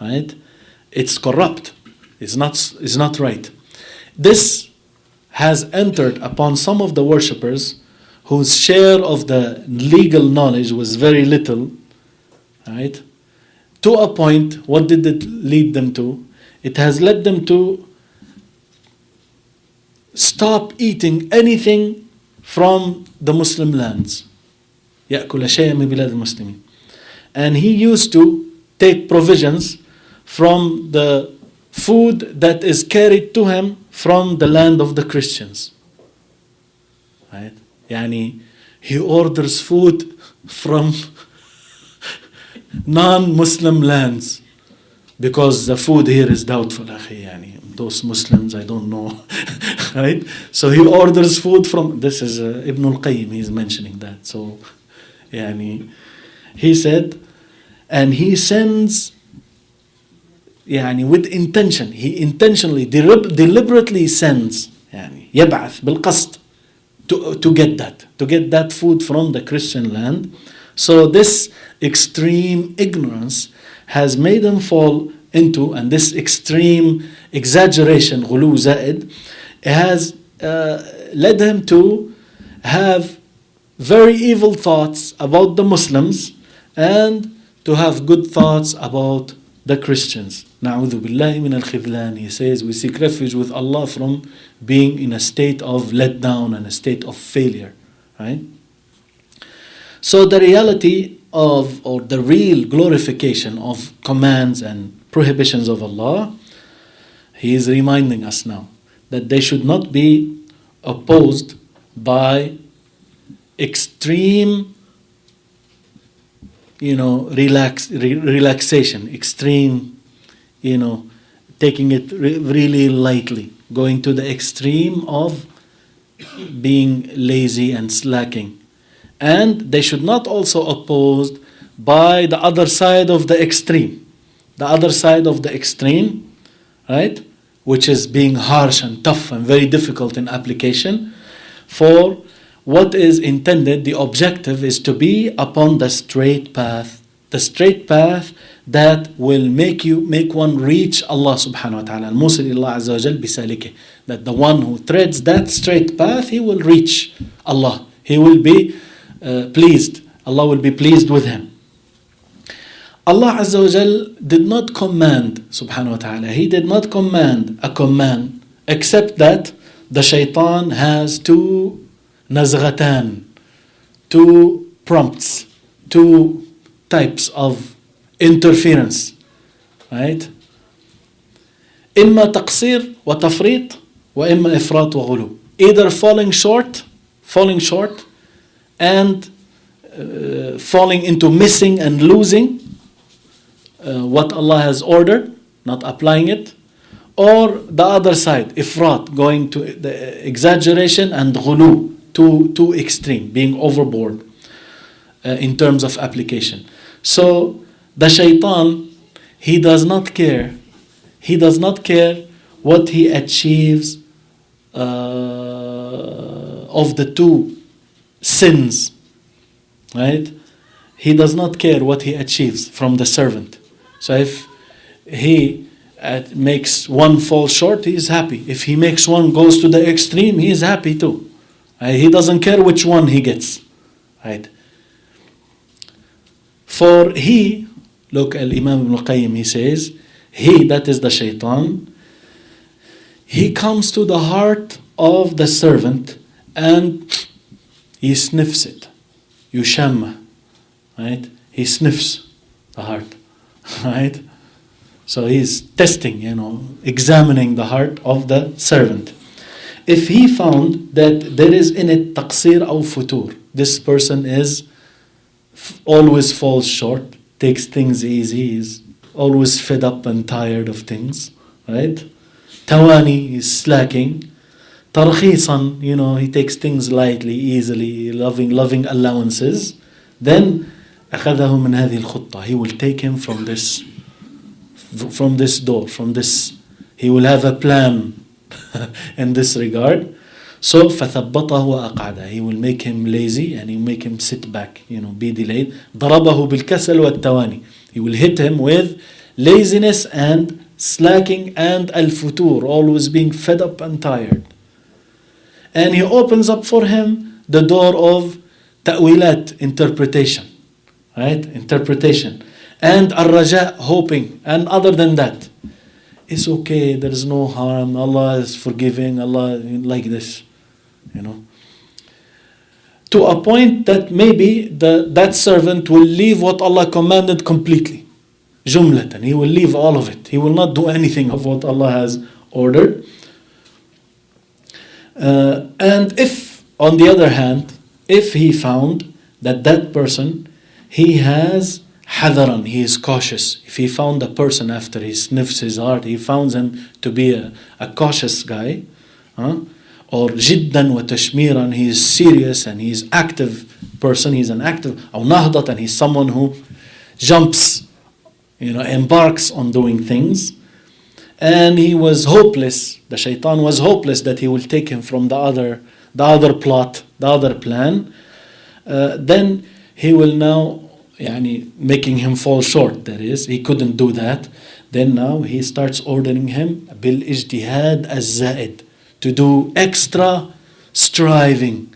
right? It's corrupt. It's not right. This has entered upon some of the worshippers whose share of the legal knowledge was very little, right? To a point, what did it lead them to? It has led them to stop eating anything from the Muslim lands. يأكل شيئا من بلاد المسلمين. And he used to take provisions from the food that is carried to him from the land of the Christians. Right? He orders food from non-Muslim lands because the food here is doubtful. Those Muslims, I don't know. Right? So he orders food from, this is Ibn al-Qayyim, he's mentioning that. So, he said, and he sends, with intention, he intentionally, deliberately sends, يبعث بالقصد, to get that food from the Christian land. So this extreme ignorance has made them fall into, and this extreme exaggeration, غلو زائد, has led him to have very evil thoughts about the Muslims and to have good thoughts about the Christians. نعوذ بالله من الخذلان. He says, we seek refuge with Allah from being in a state of letdown and a state of failure. Right? So the reality of, or the real glorification of commands and prohibitions of Allah, he is reminding us now that they should not be opposed by extreme relaxation, extreme, taking it really lightly, going to the extreme of being lazy and slacking. And they should not also opposed by the other side of the extreme. The other side of the extreme, right? Which is being harsh and tough and very difficult in application. For what is intended, the objective is to be upon the straight path. The straight path that will make one reach Allah subhanahu wa ta'ala. Al-Musil Allah azza wa jal bisalike. That the one who treads that straight path, he will reach Allah. He will be pleased. Allah will be pleased with him. Allah azza wa jal did not command, subhanahu wa ta'ala, He did not command a command except that the shaitan has two nazghatan, two prompts, two types of interference, right? إما تقصير وتفريط وإما إفراط وغلو. Either falling short and falling into missing and losing what Allah has ordered, not applying it, or the other side, ifrat, going to the exaggeration, and ghulu, too extreme, being overboard in terms of application. So the shaitan, he does not care what he achieves of the two sins, right? He does not care what he achieves from the servant. So if he makes one fall short, he is happy. If he makes one goes to the extreme, he is happy too. He doesn't care which one he gets, right? For he, look, Al-Imam Ibn Qayyim, he says, he, that is the shaitan, he comes to the heart of the servant and he sniffs it. Yushamma, right? He sniffs the heart, right? So he's testing, examining the heart of the servant. If he found that there is in it taqsir or futur, this person is always falls short, takes things easy, is always fed up and tired of things, right? Tawani is slacking. Tarkhisan, he takes things lightly, easily, loving allowances. Then أخذه من هذه الخطة. He will take him from this door, he will have a plan in this regard. So فثبطه وأقعده. He will make him lazy and he will make him sit back, be delayed. ضربه بالكسل والتواني. He will hit him with laziness and slacking and al-futur, always being fed up and tired. And he opens up for him the door of ta'wilat, interpretation, right? Interpretation. And ar-raja, hoping. And other than that, it's okay, there is no harm, Allah is forgiving, Allah like this, To a point that maybe that servant will leave what Allah commanded completely. Jumlatan, he will leave all of it. He will not do anything of what Allah has ordered. And if, on the other hand, if he found that person, he has hadaran, he is cautious. If he found a person after he sniffs his heart, he found him to be a cautious guy, or jiddan wa tashmiran, he is serious and he is active person, he is an active, or nahdat, and he is someone who jumps, embarks on doing things. And he was hopeless, the shaitan was hopeless that he will take him from the other plot, the other plan. Then he will now, making him fall short, that is, he couldn't do that. Then now he starts ordering him bil-ijtihad az-zaid, to do extra striving,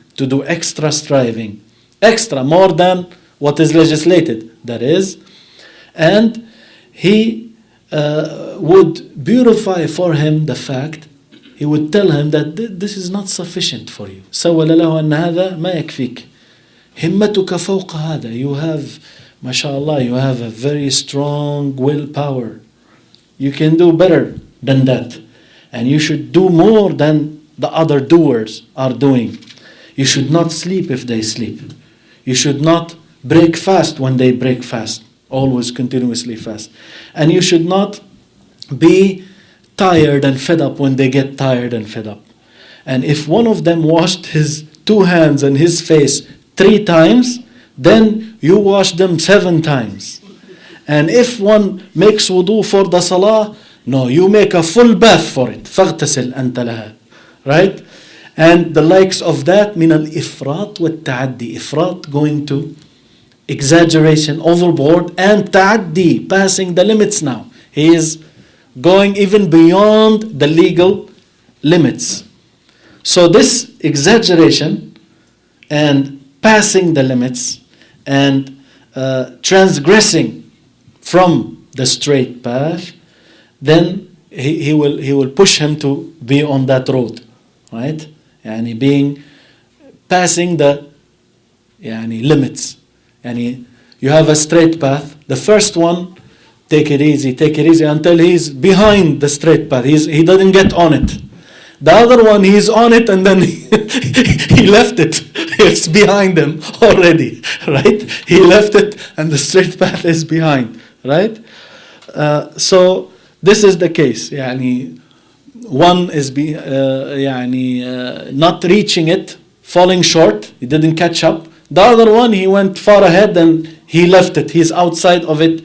extra, more than what is legislated, that is. And he would beautify for him the fact, he would tell him that this is not sufficient for you. سَوَّلَ لَهُ أَنَّ هَذَا مَا يَكْفِيكَ همتك فوق هذا. You have, mashallah, you have a very strong willpower. You can do better than that. And you should do more than the other doers are doing. You should not sleep if they sleep. You should not break fast when they break fast, always continuously fast. And you should not be tired and fed up when they get tired and fed up. And if one of them washed his 2 hands and his face 3 times, then you wash them 7 times. And if one makes wudu for the salah, no, you make a full bath for it. فاغتسل أنت لها. Right? And the likes of that, من الإفراط والتعدي. Ifrat, going to exaggeration, overboard, and ta'addi, passing the limits now. He is going even beyond the legal limits. So this exaggeration and passing the limits and transgressing from the straight path, then he will push him to be on that road, right? Yani being passing the limits. Yani you have a straight path. The first one, take it easy until he's behind the straight path. He doesn't get on it. The other one, he's on it and then he left it. It's behind him already, right? He left it and the straight path is behind, right? So this is the case. Yani one is not reaching it, falling short. He didn't catch up. The other one, he went far ahead and he left it. He's outside of it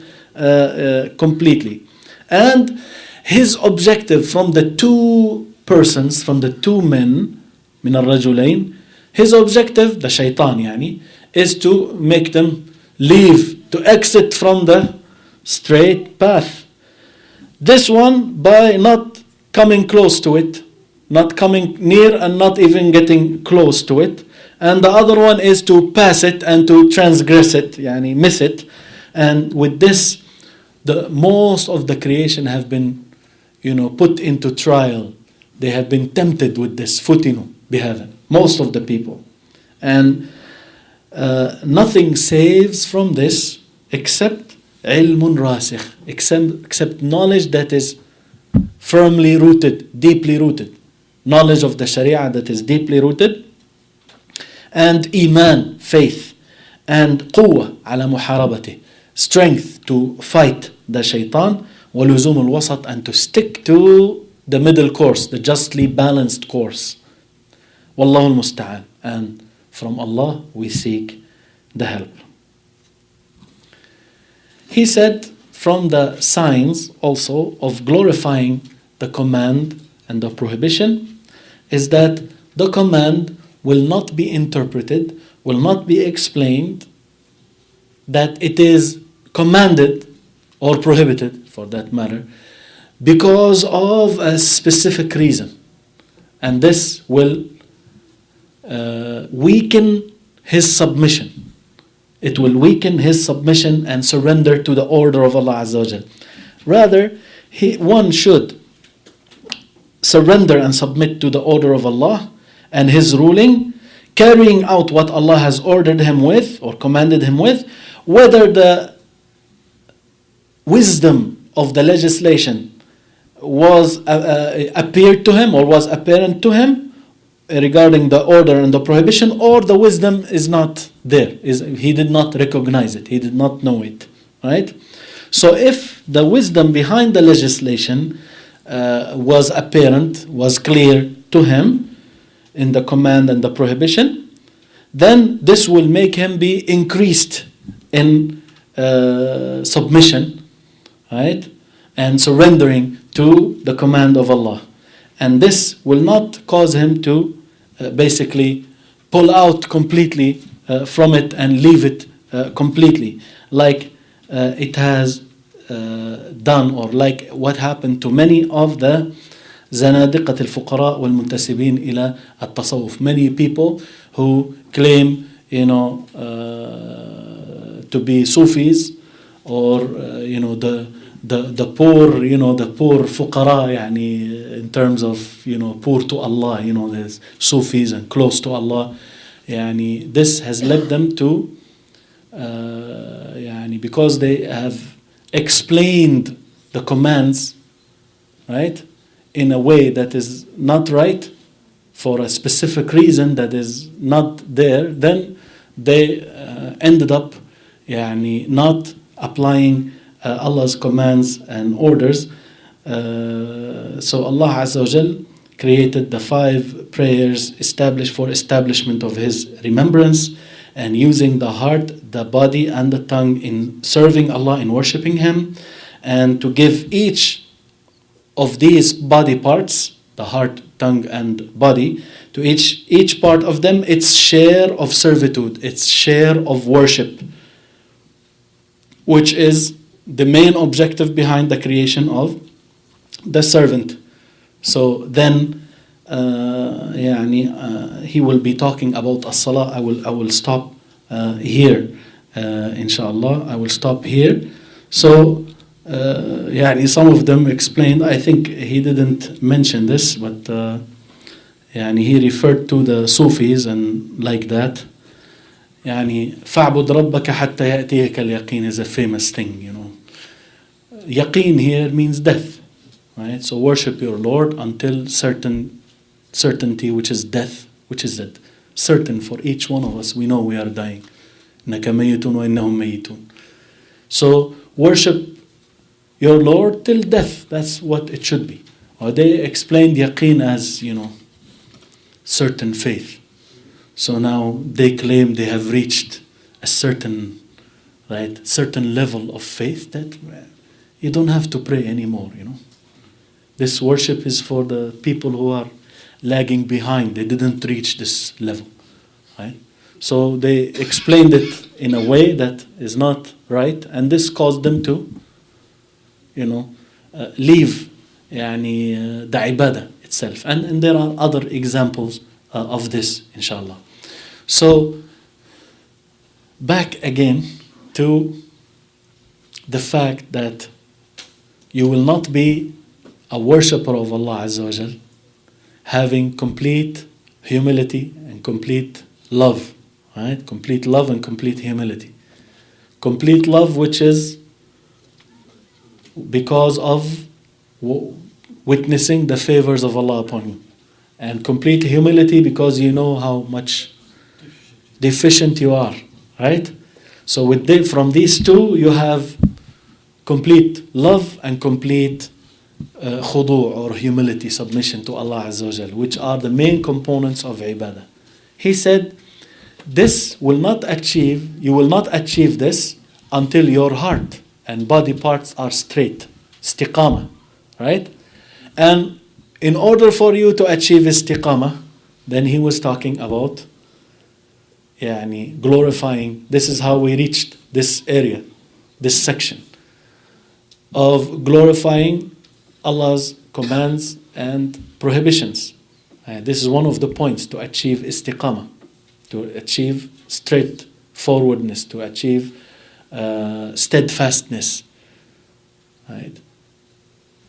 completely. And his objective from the 2 persons, from the 2 men, من الرجلين, his objective, the shaitan is to make them leave, to exit from the straight path. This one, by not coming close to it, not coming near and not even getting close to it. And the other one is to pass it and to transgress it, miss it. And with this, the most of the creation have been, put into trial. They have been tempted with this, futinu, بهذا, most of the people. And nothing saves from this except ilmun rasikh, except knowledge that is firmly rooted, deeply rooted. Knowledge of the Sharia that is deeply rooted. And iman, faith. And quwwah ala muharabati, strength to fight the shaitan. Waluzum al-wasat, and to stick to the middle course, the justly balanced course. Wallahu al-musta'an. And from Allah we seek the help. He said from the signs also of glorifying the command and the prohibition is that the command will not be interpreted, will not be explained, that it is commanded or prohibited for that matter because of a specific reason. And this will weaken his submission. It will weaken his submission and surrender to the order of Allah Azza wa Jal. Rather, one should surrender and submit to the order of Allah and His ruling, carrying out what Allah has ordered him with or commanded him with, whether the wisdom of the legislation was appeared to him or was apparent to him regarding the order and the prohibition, or the wisdom is not there. He did not recognize it. He did not know it. Right? So if the wisdom behind the legislation was apparent, was clear to him in the command and the prohibition, then this will make him be increased in submission, right? And surrendering to the command of Allah. And this will not cause him to basically pull out completely from it and leave it completely, like it has done, or like what happened to many of the زنادقة الفقراء والمنتسبين إلى التصوف. Many people who claim, to be Sufis, or the poor, the poor fuqara, in terms of, poor to Allah, there's Sufis and close to Allah. This has led them to, because they have explained the commands, right, in a way that is not right, for a specific reason that is not there, then they ended up يعني not applying Allah's commands and orders. So Allah Azza wa Jal created the 5 prayers established for establishment of His remembrance, and using the heart, the body and the tongue in serving Allah, in worshipping Him, and to give each of these body parts, the heart, tongue and body, to each part of them its share of servitude, its share of worship, which is the main objective behind the creation of the servant. So then he will be talking about as-salah. I will stop here, inshallah. I will stop here. So some of them explained, I think he didn't mention this, but he referred to the Sufis and like that. فَاعْبُدْ رَبَّكَ حَتَّى يَأْتِيَكَ الْيَقِينَ is a famous thing, Yaqeen here means death, right? So worship your Lord until certainty, which is death, which is that certain for each one of us. We know we are dying. إِنَّكَ مَيِّتٌ وَإِنَّهُمْ مَيِّتُونَ. So worship your Lord till death. That's what it should be. Or they explained yaqeen as, certain faith. So now they claim they have reached a certain level of faith that you don't have to pray anymore, This worship is for the people who are lagging behind. They didn't reach this level, right? So they explained it in a way that is not right, and this caused them to, leave the ibadah itself. And there are other examples of this, inshallah. So, back again to the fact that you will not be a worshipper of Allah Azza wa Jal having complete humility and complete love, right? Complete love and complete humility. Complete love, which is because of witnessing the favors of Allah upon you. And complete humility because you know how much deficient you are, right? So from these two, you have complete love and complete khudu' or humility, submission to Allah Azza wa Jal, which are the main components of ibadah. He said, you will not achieve this until your heart and body parts are straight, istiqamah, right? And in order for you to achieve istiqamah, then he was talking about glorifying. This is how we reached this area, this section of glorifying Allah's commands and prohibitions. This is one of the points to achieve istiqamah, to achieve straightforwardness, to achieve steadfastness, right?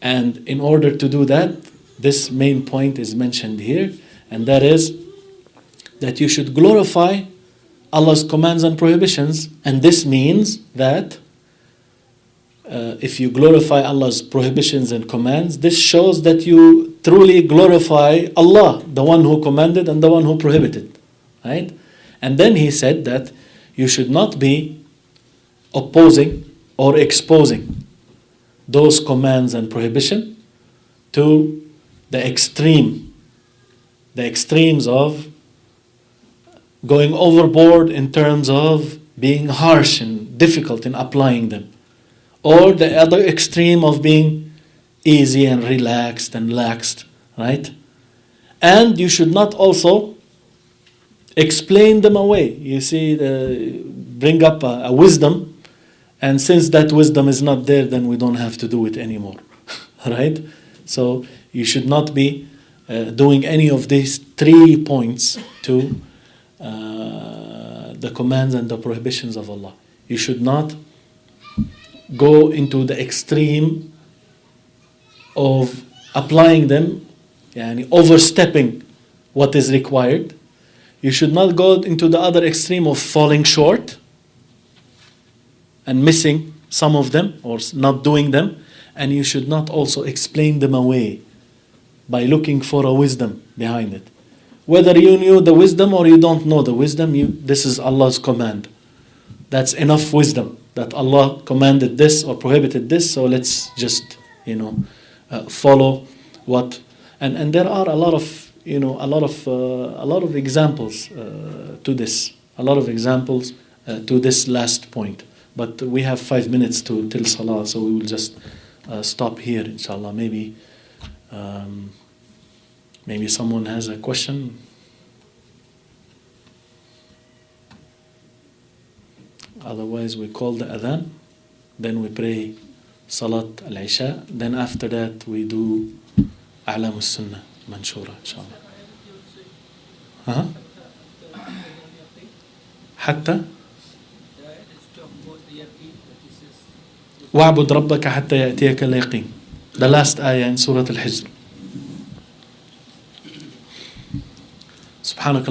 And in order to do that, this main point is mentioned here, and that is that you should glorify Allah's commands and prohibitions. And this means that if you glorify Allah's prohibitions and commands, this shows that you truly glorify Allah, the one who commanded and the one who prohibited, right? And then he said that you should not be opposing or exposing those commands and prohibition to the extremes of going overboard in terms of being harsh and difficult in applying them, or the other extreme of being easy and relaxed and laxed, right? And you should not also explain them away. You see, bring up a wisdom, and since that wisdom is not there, then we don't have to do it anymore, right? So you should not be doing any of these 3 points to the commands and the prohibitions of Allah. You should not go into the extreme of applying them, overstepping what is required. You should not go into the other extreme of falling short and missing some of them or not doing them. And you should not also explain them away by looking for a wisdom behind it. Whether you knew the wisdom or you don't know the wisdom, this is Allah's command. That's enough wisdom that Allah commanded this or prohibited this, so let's just, follow what. And there are a lot of, a lot of examples to this. A lot of examples to this last point. But we have 5 minutes till Salah, so we will just stop here, inshallah. Maybe someone has a question. Otherwise, we call the adhan, then we pray Salat al-Isha, then after that we do A'lam al-Sunnah, Manshura, inshallah. Huh? Hatta? وَاعْبُدْ رَبَّكَ حَتَّى يَأْتِيَكَ الْيَقِينُ. The last ayah in Surah Al-Hijr. سبحانك